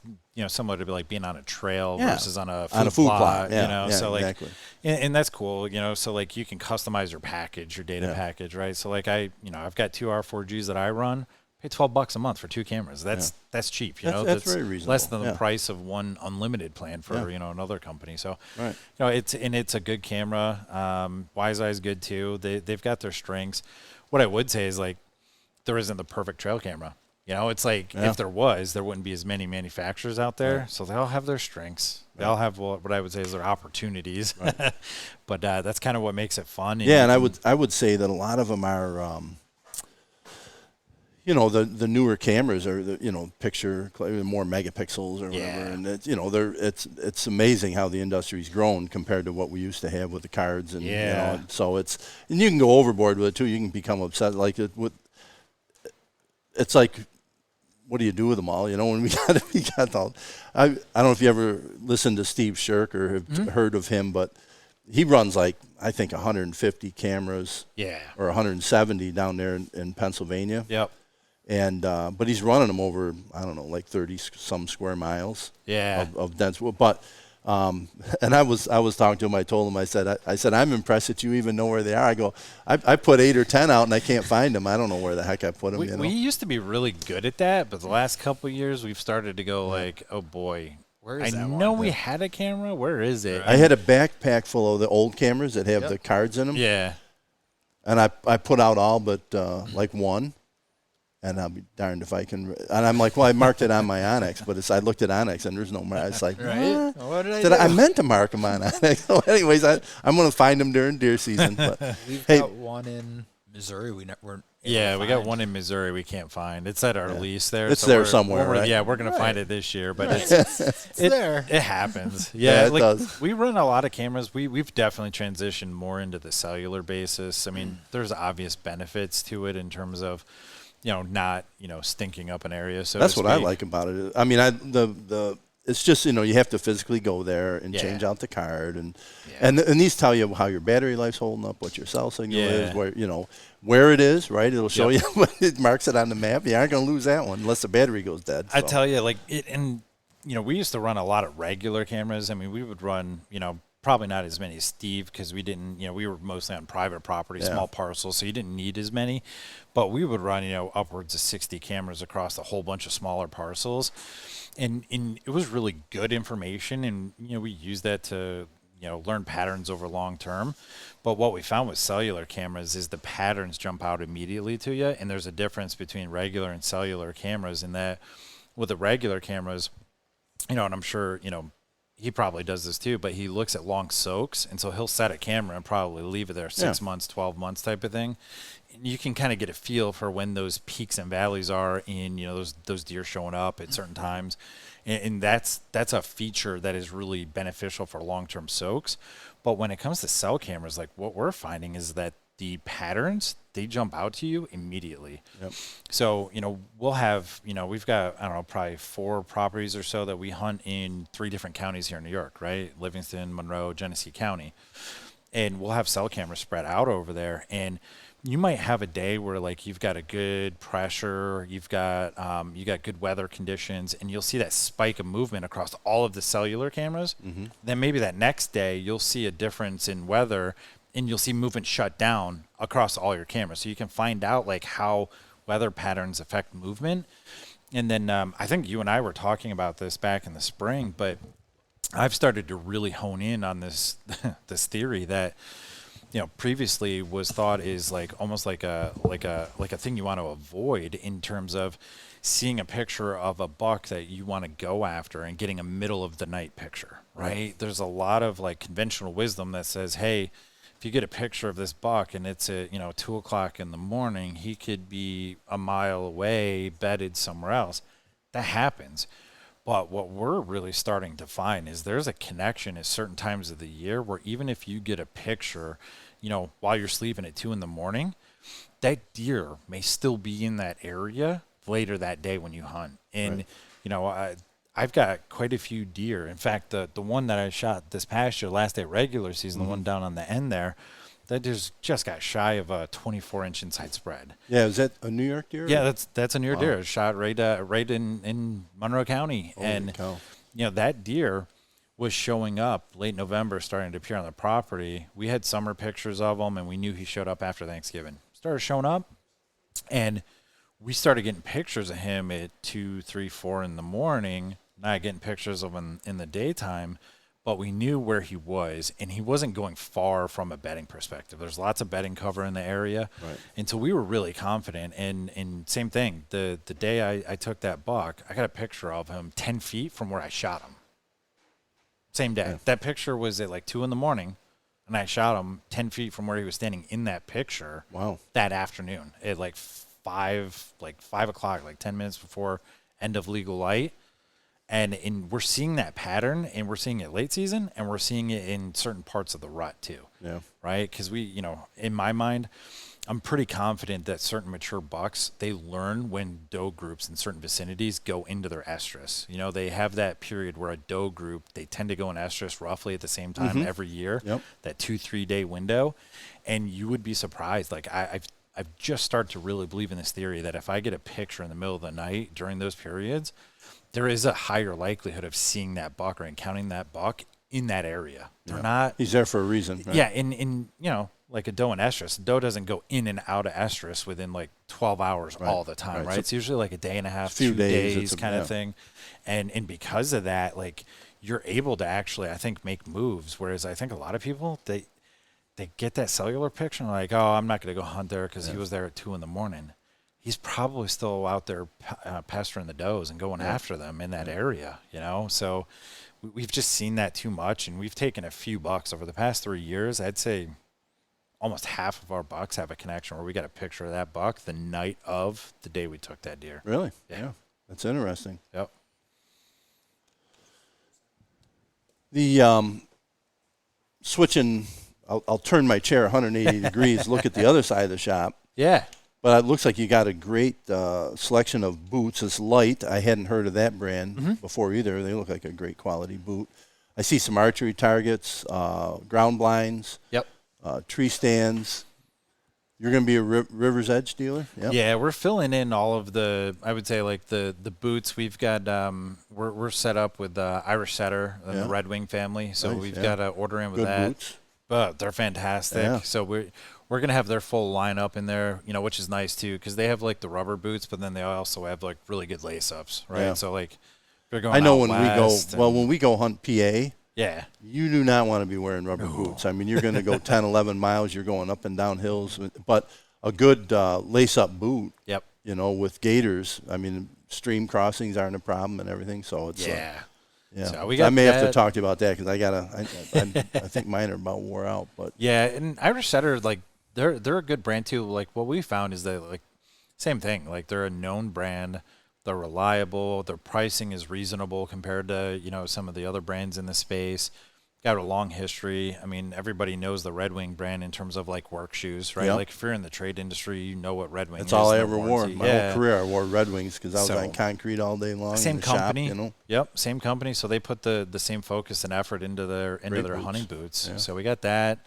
similar to like being on a trail versus on a food plot. So like, exactly. and that's cool. So like you can customize your package, your data package, right? So like I've got 2 R4Gs that I run. Pay $12 a month for 2 cameras. That's cheap. That's very reasonable. Less than the price of one unlimited plan for another company. So it's a good camera. Wiseye is good too. They've got their strengths. What I would say is like, there isn't the perfect trail camera. It's like if there was, there wouldn't be as many manufacturers out there. Right. So they all have their strengths. They all have what I would say is their opportunities. Right. But that's kind of what makes it fun. And I would say that a lot of them are, the newer cameras are the picture more megapixels or whatever, and it's amazing how the industry's grown compared to what we used to have with the cards, and so and you can go overboard with it too. You can become obsessed it's like, what do you do with them all? When we got all, I don't know if you ever listened to Steve Shirk or have heard of him, but he runs like, I think 150 cameras or 170 down there in Pennsylvania. Yep. And, but he's running them over, I don't know, like 30 some square miles of dense wood. But, and I was talking to him. I told him, I said, I'm impressed that you even know where they are. I go, I put 8 or 10 out and I can't find them. I don't know where the heck I put them. We used to be really good at that, but the last couple of years we've started to go like, oh boy, where is that one? I know we had a camera. Where is it? I had a backpack full of the old cameras that have the cards in them. Yeah. And I put out all but like one. And I'll be darned if I can. And I'm like, well, I marked it on my Onyx, but I looked at Onyx and there's no mark. It's like, what did I do? I meant to mark them on Onyx. So anyways, I'm going to find them during deer season. But we've got one in Missouri. We got one in Missouri we can't find. It's at our lease there. It's there somewhere, right? Yeah, we're going to find it this year, but it's there. It happens. Yeah, it does. We run a lot of cameras. We've definitely transitioned more into the cellular basis. I mean, there's obvious benefits to it in terms of not stinking up an area. So that's what I like about it. I mean, it's just you have to physically go there and change out the card, and these tell you how your battery life's holding up, what your cell signal is, where it is. Right, it'll show you. It marks it on the map. You aren't going to lose that one unless the battery goes dead. So. I tell you, we used to run a lot of regular cameras. I mean, we would run probably not as many as Steve because we didn't, we were mostly on private property, small parcels, so you didn't need as many. But we would run, upwards of 60 cameras across a whole bunch of smaller parcels. And it was really good information. And, we used that to, learn patterns over long term. But what we found with cellular cameras is the patterns jump out immediately to you. And there's a difference between regular and cellular cameras in that with the regular cameras, and I'm sure, he probably does this too, but he looks at long soaks, and so he'll set a camera and probably leave it there 6 months, 12 months type of thing. And you can kind of get a feel for when those peaks and valleys are in, those deer showing up at certain times. And that's a feature that is really beneficial for long-term soaks. But when it comes to cell cameras, like what we're finding is that the patterns, they jump out to you immediately. Yep. So, we'll have, we've got, I don't know, probably 4 properties or so that we hunt in 3 different counties here in New York, right? Livingston, Monroe, Genesee County. And we'll have cell cameras spread out over there. And you might have a day where like you've got a good pressure, you got good weather conditions, and you'll see that spike of movement across all of the cellular cameras. Mm-hmm. Then maybe that next day you'll see a difference in weather, and you'll see movement shut down across all your cameras. So you can find out like how weather patterns affect movement. And then I think you and I were talking about this back in the spring, but I've started to really hone in on this this theory that, you know, previously was thought is like almost like a thing you want to avoid in terms of seeing a picture of a buck that you want to go after and getting a middle of the night picture, right? There's a lot of like conventional wisdom that says, hey, if you get a picture of this buck and it's at, 2 o'clock in the morning, he could be a mile away, bedded somewhere else. That happens. But what we're really starting to find is there's a connection at certain times of the year where even if you get a picture, while you're sleeping at 2 in the morning, that deer may still be in that area later that day when you hunt. And, I've got quite a few deer. In fact, the one that I shot this past year, last day regular season, the one down on the end there, that just got shy of a 24-inch inside spread. Yeah, is that a New York deer? Yeah, that's a New York deer. It was shot right in Monroe County. Holy cow. That deer was showing up late November, starting to appear on the property. We had summer pictures of him, and we knew he showed up after Thanksgiving. Started showing up, and we started getting pictures of him at 2, 3, 4 in the morning, not getting pictures of him in the daytime, but we knew where he was, and he wasn't going far from a bedding perspective. There's lots of bedding cover in the area, and so we were really confident. And same thing, the day I took that buck, I got a picture of him 10 feet from where I shot him. Same day. Yeah. That picture was at like 2 in the morning, and I shot him 10 feet from where he was standing in that picture. Wow. That afternoon at like 5 o'clock, like 10 minutes before end of legal light. And we're seeing that pattern, and we're seeing it late season, and we're seeing it in certain parts of the rut too. Yeah. Right? Because we, in my mind, I'm pretty confident that certain mature bucks, they learn when doe groups in certain vicinities go into their estrus. They have that period where a doe group, they tend to go in estrus roughly at the same time every year, that 2-3 day window. And you would be surprised. Like I've just started to really believe in this theory that if I get a picture in the middle of the night during those periods, there is a higher likelihood of seeing that buck or encountering that buck in that area. They're not. He's there for a reason. Right? Yeah, in like a doe in estrus. A doe doesn't go in and out of estrus within like 12 hours all the time, right? It's usually like a day and a half, 2 days kind of thing. And because of that, like you're able to actually, I think, make moves. Whereas I think a lot of people, they get that cellular picture and like, oh, I'm not going to go hunt there because he was there at 2 in the morning. He's probably still out there pestering the does and going after them in that area, So we've just seen that too much, and we've taken a few bucks over the past 3 years. I'd say almost half of our bucks have a connection where we got a picture of that buck the night of the day we took that deer. Really? Yeah. That's interesting. Yep. The switching, I'll turn my chair 180 degrees, look at the other side of the shop. Yeah. But it looks like you got a great selection of boots. It's light. I hadn't heard of that brand before either. They look like a great quality boot. I see some archery targets, ground blinds, tree stands. You're going to be a River's Edge dealer? Yep. Yeah, we're filling in all of the, I would say, like the boots. We've got, we're set up with Irish Setter and the Red Wing family. So we've got to order in with good that. Boots. But they're fantastic. Yeah. So we're going to have their full lineup in there, which is nice too, because they have like the rubber boots, but then they also have like really good lace ups, right? Yeah. So like, if you're going I know when we go hunt PA, you do not want to be wearing rubber boots. I mean, you're going to go 10, 11 miles, you're going up and down hills, but a good lace up boot, with gaiters, I mean, stream crossings aren't a problem and everything. So it's, So I may have to talk to you about that because I think mine are about wore out. But yeah, and Irish Setter, like they're a good brand too. Like what we found is that like same thing. Like they're a known brand, they're reliable, their pricing is reasonable compared to some of the other brands in the space. Got a long history. I mean, everybody knows the Red Wing brand in terms of like work shoes, right? Yep. Like if you're in the trade industry, you know what Red Wing is. That's all I ever wore. My whole career I wore Red Wings because I was on concrete all day long. Same in the company. Shop, Yep, same company. So they put the same focus and effort into their hunting boots. Yeah. So we got that.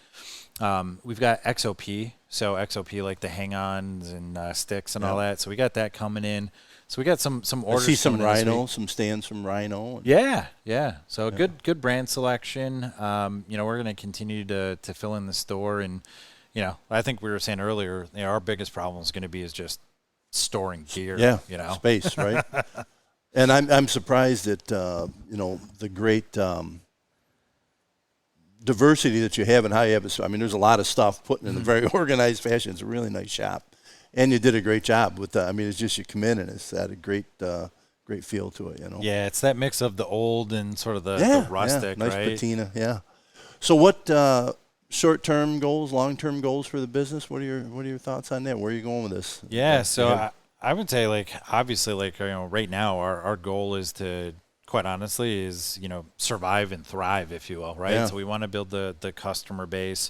We've got XOP. So XOP like the hang-ons and sticks and all that. So we got that coming in. So we got some orders. I see some Rhino, some stands from Rhino. Yeah. So good brand selection. We're going to continue to fill in the store, and I think we were saying earlier, our biggest problem is going to be is just storing gear. Yeah, you know, space, right? And I'm surprised at the great diversity that you have and how you have it. I mean, there's a lot of stuff put in a very organized fashion. It's a really nice shop, and you did a great job with. I mean, it's just you come in and it's had a great feel to it. Yeah, it's that mix of the old and sort of the rustic, nice right? patina. Yeah. So what short-term goals, long-term goals for the business? What are your thoughts on that? Where are you going with this? Yeah, so I would say, like, obviously, like, right now our goal is to, quite honestly, is, survive and thrive, if you will, right? Yeah. So we want to build the customer base.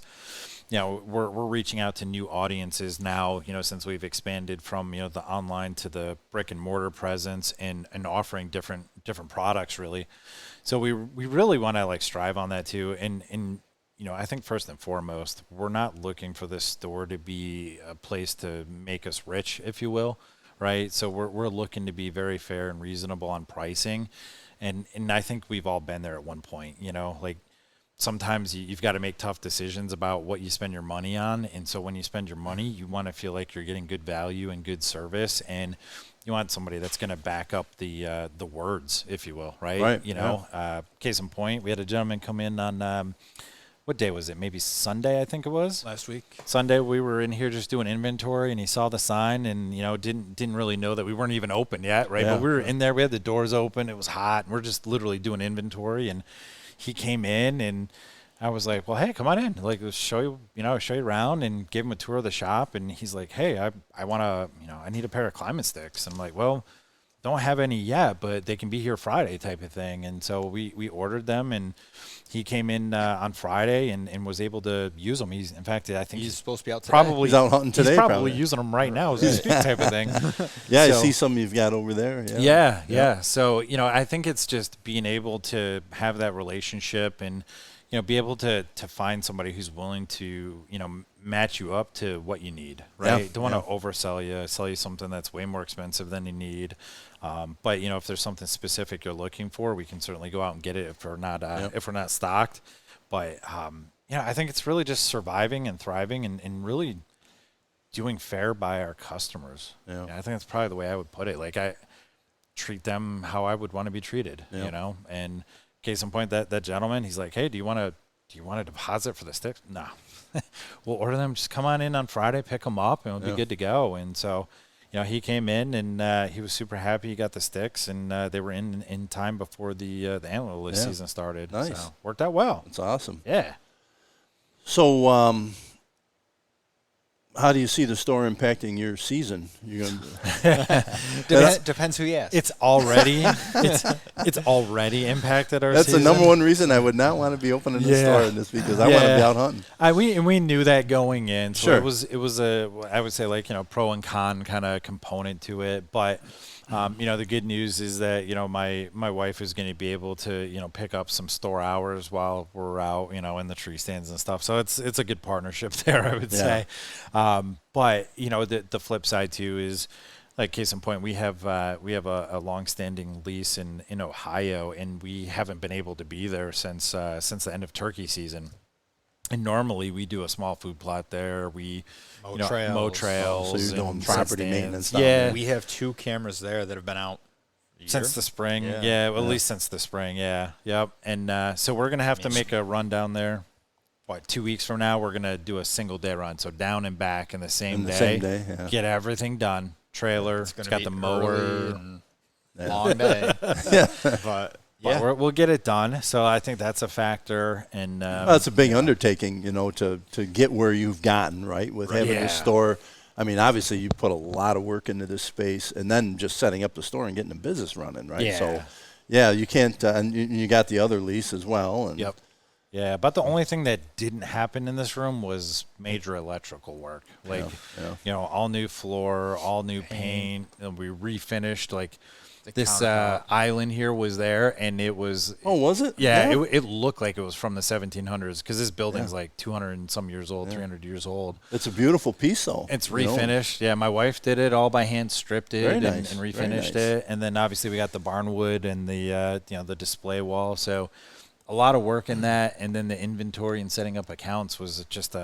We're reaching out to new audiences now, since we've expanded from, the online to the brick and mortar presence and offering different products, really. So we really want to, like, strive on that too. And I think first and foremost, we're not looking for this store to be a place to make us rich, if you will, right? So we're looking to be very fair and reasonable on pricing. And I think we've all been there at one point, like sometimes you've got to make tough decisions about what you spend your money on. And so when you spend your money, you want to feel like you're getting good value and good service, and you want somebody that's going to back up the words, if you will, right? Right. Case in point, we had a gentleman come in on what day was it? Maybe Sunday, I think it was. Last week. Sunday, we were in here just doing inventory, and he saw the sign, and didn't really know that we weren't even open yet, right? Yeah. But we were in there. We had the doors open. It was hot, and we're just literally doing inventory. And he came in, and I was like, "Well, hey, come on in. Like, let's show you around," and gave him a tour of the shop. And he's like, "Hey, I want to, I need a pair of climbing sticks." I'm like, "Well, don't have any yet, but they can be here Friday," type of thing. And so we ordered them, and he came in on Friday and was able to use them. In fact, I think he's supposed to be out today. Probably he's out hunting today. He's probably using them right now as we speak, type of thing. Yeah, I see some you've got over there. Yeah. So I think it's just being able to have that relationship and be able to find somebody who's willing to match you up to what you need, right? Yeah. Don't want to oversell you, sell you something that's way more expensive than you need. But if there's something specific you're looking for, we can certainly go out and get it if we're not stocked. But I think it's really just surviving and thriving and really doing fair by our customers. Yeah. I think that's probably the way I would put it. Like, I treat them how I would want to be treated. And case in point, that gentleman, he's like, "Hey, do you want to deposit for the sticks?" No. We'll order them. Just come on in on Friday, pick them up, and we'll be good to go. And so, he came in and he was super happy. He got the sticks, and they were in time before the antler list season started. Nice. So worked out well. That's awesome. Yeah. So, how do you see the store impacting your season? You're gonna Depends who you ask. It's already impacted our That's season. the number one reason I would not want to be opening the store in this, because I want to be out hunting. We knew that going in. So Sure. it was a, I would say, like, pro and con kind of component to it. But the good news is that my wife is going to be able to pick up some store hours while we're out in the tree stands and stuff. So it's a good partnership there, I would say. But the flip side too is, like, case in point, we have a long-standing lease in Ohio, and we haven't been able to be there since the end of turkey season. And normally we do a small food plot there. We mow trails. So you're doing and property stands. maintenance stuff. Yeah, We have 2 cameras there that have been out since the spring. Yeah. At least since the spring. Yeah, yep. And so we're gonna have to make a run down there. 2 weeks from now, we're gonna do a single day run, so down and back in the same day. Same day, yeah. Get everything done. Trailer. It's got the mower. Long day. But yeah, we'll get it done. So I think that's a factor. And well, it's a big undertaking, to get where you've gotten, right, with having a store. I mean, obviously you put a lot of work into this space, and then just setting up the store and getting the business running, right? Yeah. So, yeah, you can't, and you got the other lease as well. And yep. Yeah, but the only thing that didn't happen in this room was major electrical work. Like, all new floor, all new paint. And we refinished, like, this island here was there, and it was. Oh, was it? Yeah, it looked like it was from the 1700s, because this building's like 200 and some years old, 300 years old. It's a beautiful piece, though. It's refinished. Yeah, my wife did it all by hand, stripped it and nice. refinished Very nice. it, and then obviously we got the barnwood and the the display wall. So a lot of work in that, and then the inventory and setting up accounts was just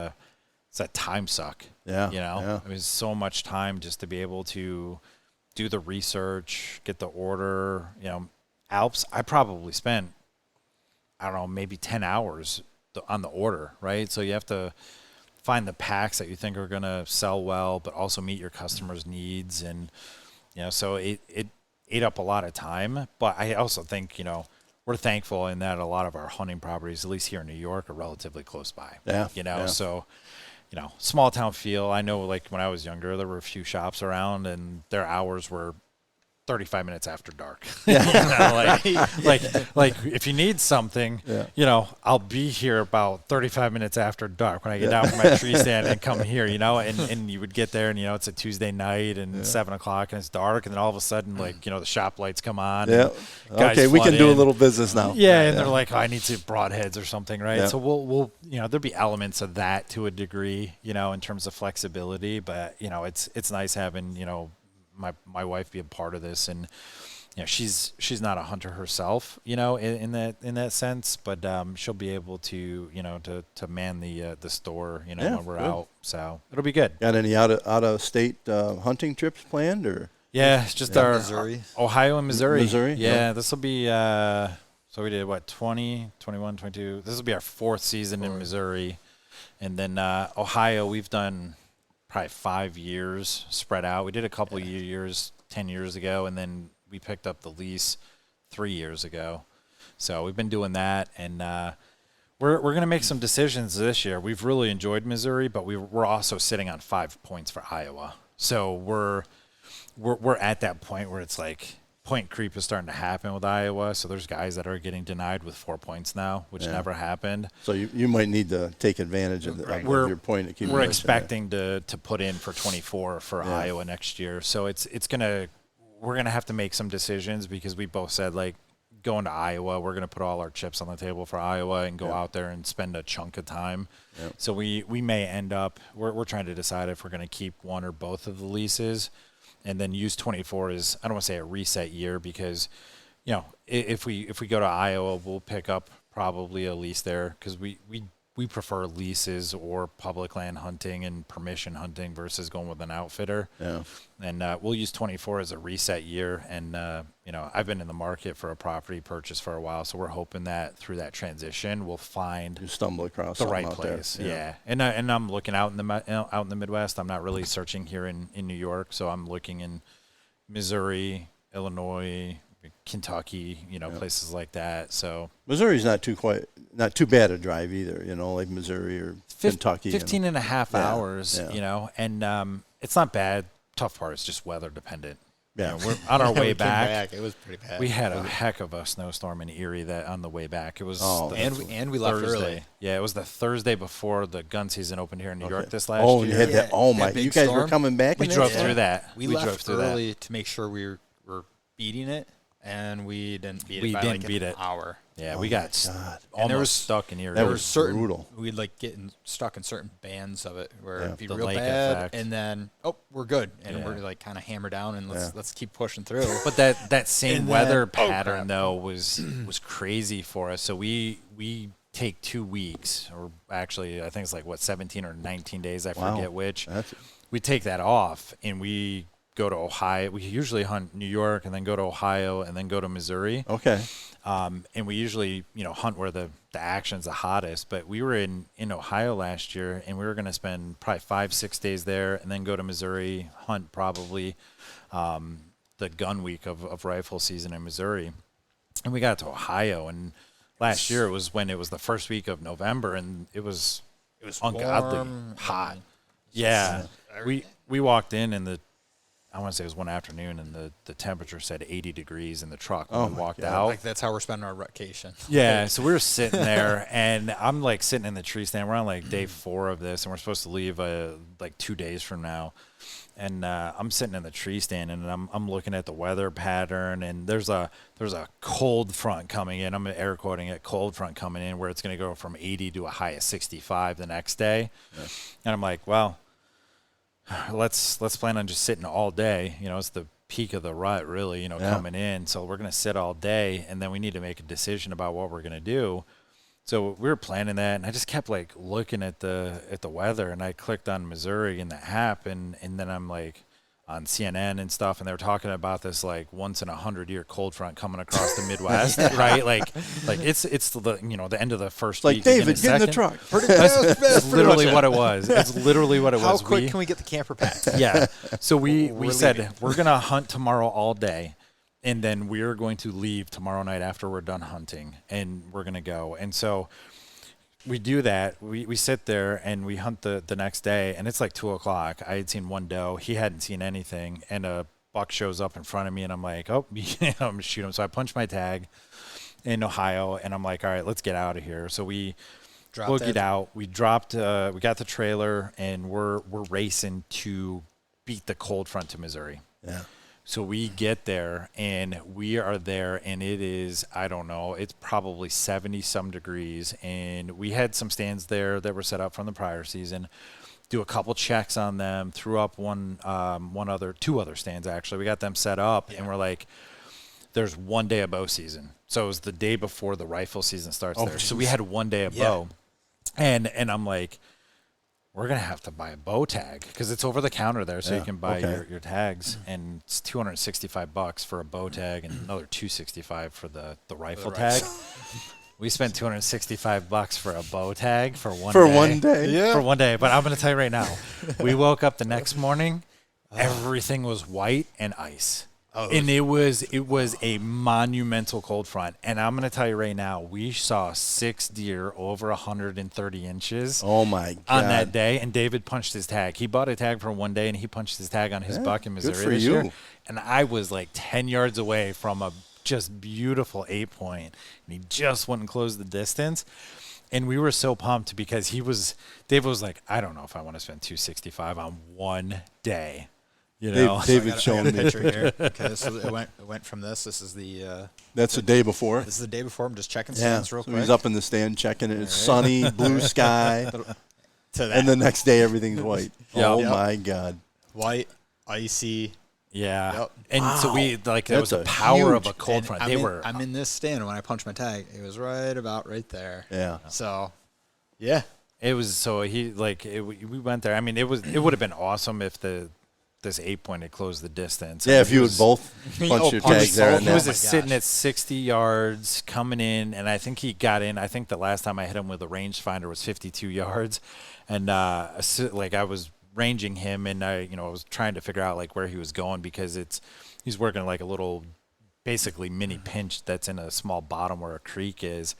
it's that time suck. Yeah, You know, yeah. it was so much time just to be able to do the research, get the order. You know, Alps, I probably spent, I don't know, maybe 10 hours on the order, right? So you have to find the packs that you think are going to sell well, but also meet your customers' needs. And, you know, so it ate up a lot of time. But I also think, you know, we're thankful in that a lot of our hunting properties, at least here in New York, are relatively close by. Yeah, You know, yeah. so, you know, small town feel. I know, like, when I was younger, there were a few shops around and their hours were 35 minutes after dark. You know, like if you need something, you know, I'll be here about 35 minutes after dark when I get down from my tree stand and come here, you know, and you would get there and, you know, it's a Tuesday night and 7 o'clock and it's dark. And then all of a sudden, like, you know, the shop lights come on. Yeah. And guys Okay, we can flood do a in. little business now. Yeah, and they're like, oh, I need some broadheads or something, right? Yeah. So we'll you know, there'll be elements of that to a degree, you know, in terms of flexibility. But, you know, it's nice having, you know, my wife be a part of this. And, you know, she's not a hunter herself, you know, in that sense, but she'll be able to, you know, to man the store, you know, Yeah, when we're good. out. So it'll be good. Got any out of state hunting trips planned or? Yeah, it's just our Missouri. Ohio and Missouri. Missouri, Yeah, yeah. this will be so we did what, 20, 21, 22. This will be our fourth season in Missouri. And then Ohio, we've done probably 5 years spread out. We did a couple years 10 years ago, and then we picked up the lease 3 years ago. So we've been doing that, and we're going to make some decisions this year. We've really enjoyed Missouri, but we're also sitting on 5 points for Iowa. So we're at that point where it's like point creep is starting to happen with Iowa. So there's guys that are getting denied with 4 points now, which never happened. So you might need to take advantage of, of your point. We're expecting to put in for 24 for Iowa next year. So we're gonna have to make some decisions because we both said, like, going to Iowa, we're gonna put all our chips on the table for Iowa and go out there and spend a chunk of time. Yep. So we may end up we're trying to decide if we're gonna keep one or both of the leases, and then use 24 as, I don't want to say a reset year, because, you know, if we go to Iowa, we'll pick up probably a lease there because we prefer leases or public land hunting and permission hunting versus going with an outfitter. Yeah. And we'll use 24 as a reset year. And, you know, I've been in the market for a property purchase for a while, so we're hoping that through that transition we'll find You stumble across the something right out there. place. Yeah. And I'm looking out in the Midwest. I'm not really searching here in New York, so I'm looking in Missouri, Illinois, Kentucky, you know, places like that. So Missouri's not too bad a drive either, you know, like Missouri or Kentucky. 15 and a half hours, yeah. you know, and it's not bad. Tough part is just weather dependent. Yeah. You know, we're on our way We came back. It was pretty bad. We had a heck of a snowstorm in Erie that on the way back. It was and we left Thursday. early. Yeah, it was the Thursday before the gun season opened here in New York this last Oh, year. you had that. Oh my! that big You guys were storm. coming back. We in drove that? through that. We drove left through early to make sure we were beating it, and we didn't beat it We by didn't like beat an it. hour. Yeah, Oh we my got God. almost there was- stuck in Erie. That There were was certain brutal. we'd like getting stuck in certain bands of it where Yeah. it'd be The real lake bad, effect. and then we're good, and Yeah. we're like kind of hammered down, and Yeah. let's keep pushing through. But that same And weather then- oh, pattern crap. though was crazy for us. So we take 2 weeks, or actually I think it's like 17 or 19 days. I Wow. forget which. That's- We take that off and we go to Ohio. We usually hunt New York and then go to Ohio and then go to Missouri. Okay. And we usually, you know, hunt where the action's the hottest. But we were in Ohio last year, and we were going to spend probably 5-6 days there and then go to Missouri, hunt probably the gun week of rifle season in Missouri. And we got to Ohio, and last year was when it was the first week of November, and it was ungodly warm hot. Yeah. We walked in, and I want to say it was one afternoon, and the temperature said 80 degrees in the truck when Oh we my walked God. out. Like that's how we're spending our vacation. Yeah, so we were sitting there, and I'm like sitting in the tree stand. We're on like day 4 of this, and we're supposed to leave like 2 days from now. And I'm sitting in the tree stand, and I'm looking at the weather pattern, and there's a cold front coming in. I'm air quoting it, cold front coming in, where it's going to go from 80 to a high of 65 the next day. Yeah. And I'm like, well, let's plan on just sitting all day. You know, it's the peak of the rut, really, you know, coming in. So we're going to sit all day, and then we need to make a decision about what we're going to do. So we were planning that, and I just kept like looking at the weather, and I clicked on Missouri in the app, and then I'm like on CNN and stuff, and they were talking about this like once in 100-year cold front coming across the Midwest, right? Like it's the the end of the first like week. David, get in the truck. That's literally what it was. It's literally what it was. How quick can we get the camper packed? Yeah. So we said leaving. we're gonna hunt tomorrow all day, and then we're going to leave tomorrow night after we're done hunting, and we're gonna go. And so we do that. We sit there and we hunt the next day, and it's like 2:00. I had seen one doe. He hadn't seen anything, and a buck shows up in front of me, and I'm like, oh, I'm gonna shoot him. So I punch my tag in Ohio, and I'm like, all right, let's get out of here. So we boogied out. We dropped. We got the trailer, and we're racing to beat the cold front to Missouri. Yeah. So we get there, and we are there, and it is, I don't know, it's probably 70-some degrees, and we had some stands there that were set up from the prior season. Do a couple checks on them, threw up two other stands, actually. We got them set up, and we're like, there's 1 day of bow season. So it was the day before the rifle season starts there. So we had 1 day of bow, and I'm like, we're going to have to buy a bow tag because it's over the counter there, so you can buy your tags, and it's $265 for a bow tag and another $265 for the rifle tag. We spent $265 for a bow tag for 1 day. For 1 day? Yeah. For 1 day. But I'm going to tell you right now, we woke up the next morning, everything was white and ice. And it was a monumental cold front. And I'm going to tell you right now, we saw 6 deer over 130 inches. Oh, my God. On that day. And David punched his tag. He bought a tag for 1 day, and he punched his tag on his buck in Missouri this year. And I was like 10 yards away from a just beautiful 8-point. And he just wouldn't close the distance. And we were so pumped because David was like, I don't know if I want to spend $265 on 1 day. You know, David showing me. Picture here. Okay, it went from this. This is the. That's the day before. This is the day before. I'm just checking stands real quick. He's up in the stand checking it. It's sunny, blue sky. And the next day everything's white. My God. White, icy. Yeah. Yep. And so we there was the power of a cold front. I'm in this stand when I punched my tag. It was right there. Yeah. So, yeah. It was we went there. I mean, it would have been awesome if this 8-point had closed the distance. Yeah, if you would both punch your tags there. He was sitting at 60 yards coming in, and I think he got in. I think the last time I hit him with a rangefinder was 52 yards. And I was ranging him, and I was trying to figure out like where he was going because he's working like a little basically mini pinch that's in a small bottom where a creek is,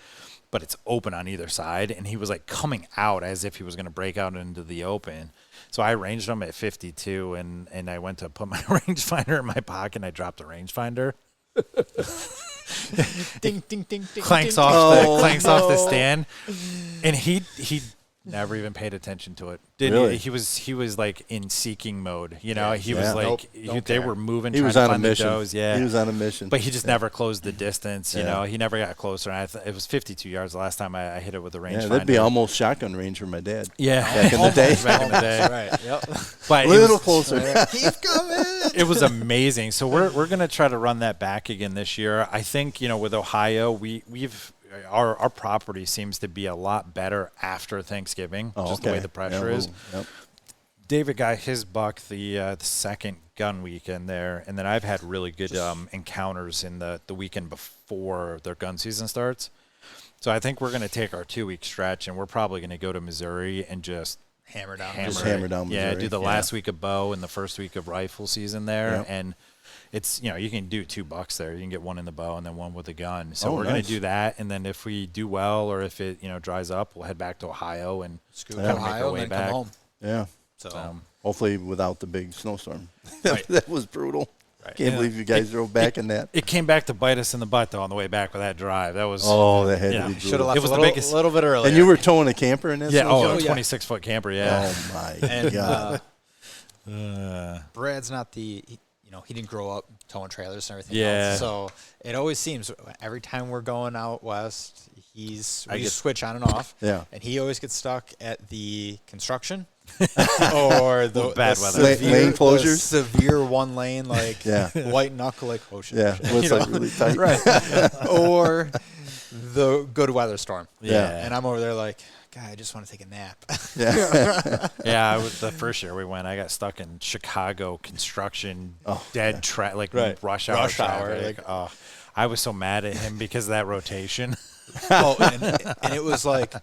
but it's open on either side, and he was like coming out as if he was going to break out into the open. So I ranged him at 52, and I went to put my rangefinder in my pocket, and I dropped the rangefinder. Ding, ding, ding, ding. Clanks off the stand, and he never even paid attention to it. Really? He was like in seeking mode. He was like they were moving. He trying was to on a find the mission. does. Yeah, he was on a mission. But he just never closed the distance. Yeah. He never got closer. And it was 52 yards the last time I hit it with a rangefinder. Yeah, that'd be almost shotgun range for my dad. Yeah, back in the day. Back in the day, right? Yep. But a little closer. Keep coming. It was amazing. So we're gonna try to run that back again this year. I think with Ohio, we've. Our property seems to be a lot better after Thanksgiving, the way the pressure is. Yep. David got his buck the second gun weekend there, and then I've had really good encounters in the weekend before their gun season starts. So I think we're going to take our 2-week stretch, and we're probably going to go to Missouri and just hammer down Missouri. Yeah, do the last week of bow and the first week of rifle season there, Yep. and it's you can do 2 bucks there. You can get one in the bow and then one with the gun. So we're nice. going to do that, and then if we do well or if it dries up, we'll head back to Ohio and make our way back. Come home. Yeah. So hopefully without the big snowstorm. Right. That was brutal. Right. Can't believe you guys drove back in that. It came back to bite us in the butt though on the way back with that drive. That was that had to be should have brutal. left It was a the little, biggest- little bit earlier. And you were towing a camper in that? yeah. snowstorm? Oh, a 26-foot camper. Yeah. Oh my God. Brad's not the. He didn't grow up towing trailers and everything Yeah. else. So it always seems every time we're going out west, we get- switch on and off. Yeah. And he always gets stuck at the construction or the bad the weather. Lane closures? the severe one lane, like Yeah. white knuckle, like, oh shit. Yeah, well, it's like really tight. Right. Or the good weather storm. Yeah. And I'm over there like, God, I just want to take a nap. Yeah, the first year we went, I got stuck in Chicago construction, rush hour traffic. Like, I was so mad at him because of that rotation. and it was like,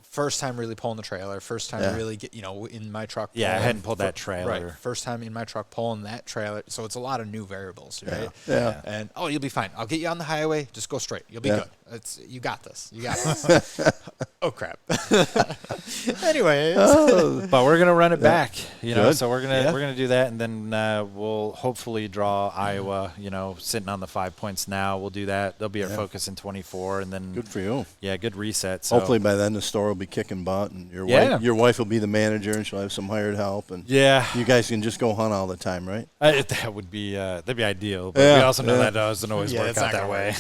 first time really pulling the trailer, first time really get, in my truck. Yeah, I hadn't pulled that trailer. Right, first time in my truck pulling that trailer. So it's a lot of new variables, right? Yeah. And, you'll be fine. I'll get you on the highway. Just go straight. You'll be good. You got this. You got this. Oh, crap. Anyways. But we're going to run it back, Good. so we're going to do that, and then we'll hopefully draw Iowa, sitting on the 5 points now. We'll do that. They'll be our focus in 24, and then Good for you. Yeah, good reset. So. Hopefully by then the store will be kicking butt, and your wife will be the manager, and she'll have some hired help, and you guys can just go hunt all the time, right? That would be that'd be ideal. But we also know that doesn't always work out that way.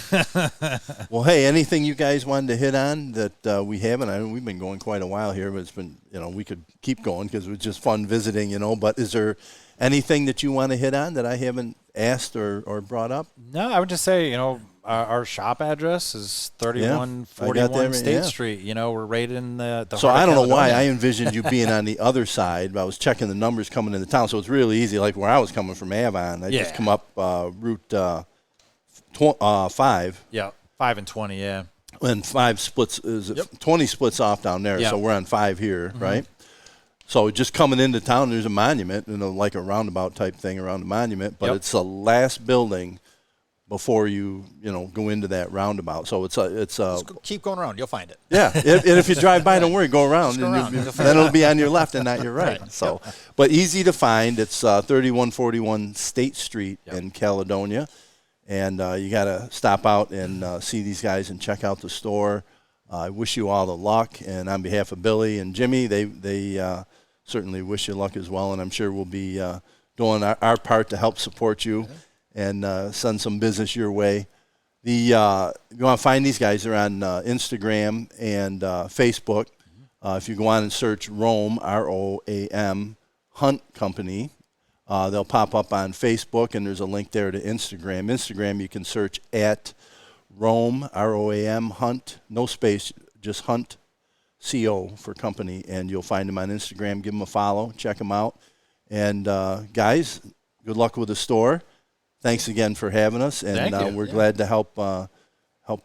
Well, hey, anything you guys wanted to hit on that we haven't? I mean, we've been going quite a while here, but it's been we could keep going because it was just fun visiting, But is there anything that you want to hit on that I haven't asked or brought up? No, I would just say our shop address is 3141 State Street. We're right in the So heart I of don't know why Caledonia. I envisioned you being on the other side, but I was checking the numbers coming into town, so it's really easy. Like where I was coming from Avon, I just come up Route 5. Yeah, 5 and 20. Yeah, and 5 splits 20 splits off down there. So we're on 5 here, right? So just coming into town, there's a monument, like a roundabout type thing around the monument, but it's the last building before you go into that roundabout. So it's Just keep going around, you'll find it. Yeah, and if you drive by, don't worry, go around. Just go around. Then it'll be on your left and not your right. So, but easy to find. It's 3141 State Street in Caledonia, and you got to stop out and see these guys and check out the store. I wish you all the luck, and on behalf of Billy and Jimmy, they certainly wish you luck as well, and I'm sure we'll be doing our part to help support you and send some business your way. If you want to find these guys, they're on Instagram and Facebook. If you go on and search Roam, R-O-A-M, Hunt Company, they'll pop up on Facebook, and there's a link there to Instagram. Instagram, you can search at Roam, R-O-A-M, Hunt, no space, just Hunt, C-O for company, and you'll find them on Instagram. Give them a follow, check them out. And guys, good luck with the store. Thanks again for having us, and we're glad to help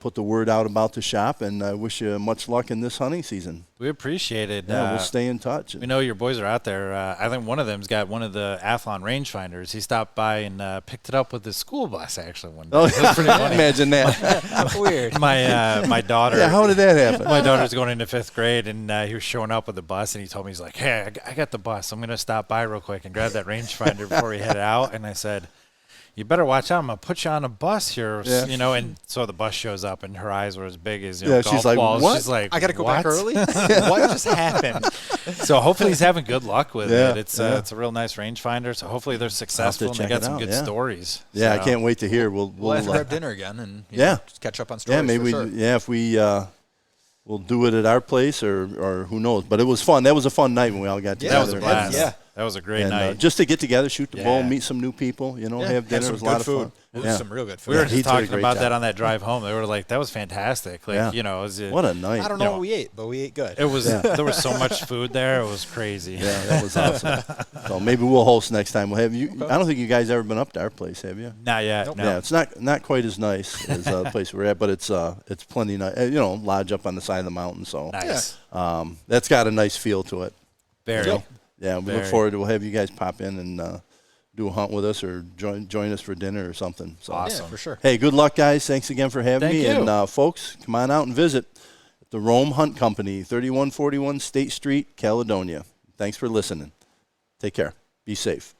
put the word out about the shop, and I wish you much luck in this hunting season. We appreciate it. Yeah, we'll stay in touch. We know your boys are out there. I think one of them's got one of the Athlon rangefinders. He stopped by and picked it up with his school bus, actually, one day. Oh, It was pretty funny. Imagine that. Weird. My daughter. Yeah, how did that happen? My daughter's going into 5th grade, and he was showing up with the bus, and he told me, he's like, hey, I got the bus. I'm going to stop by real quick and grab that rangefinder before we head out. And I said, you better watch out. I'm going to put you on a bus here, and so the bus shows up, and her eyes were as big as golf she's like, balls. what? She's like, I got to go what? back early? What just happened? So hopefully he's having good luck with it. It's yeah. a real nice rangefinder, so hopefully they're successful, and they check got it some out, good yeah. stories. Yeah, So- I can't wait to hear. We'll We'll have to grab dinner again and just catch up on stories. Yeah, maybe for sure. if we we'll do it at our place or who knows. But it was fun. That was a fun night when we all got That was together. a blast. Yeah. That was a great And, night. just to get together, shoot the bull, Yeah. meet some new people, have dinner. Have It some was a good lot of food. fun. It was Yeah. some real good food. We were he just did a talking great about job. that on that drive home. They were like, that was fantastic. Like, Yeah. it was What a night. I don't know what we ate, but we ate good. It was there was so much food there. It was crazy. Yeah, that was awesome. So maybe we'll host next time. We'll have you. I don't think you guys ever been up to our place, have you? Not yet. Nope. No. Yeah, it's not quite as nice as the place we're at, but it's plenty nice. Lodge up on the side of the mountain, so Nice. that's got a nice feel to it. Very. So, yeah, we look Very. forward to. We'll have you guys pop in and do a hunt with us or join us for dinner or something. So. Awesome. Yeah, for sure. Hey, good luck, guys. Thanks again for having Thank me. you. And folks, come on out and visit the Roam Hunt Company, 3141 State Street, Caledonia. Thanks for listening. Take care. Be safe.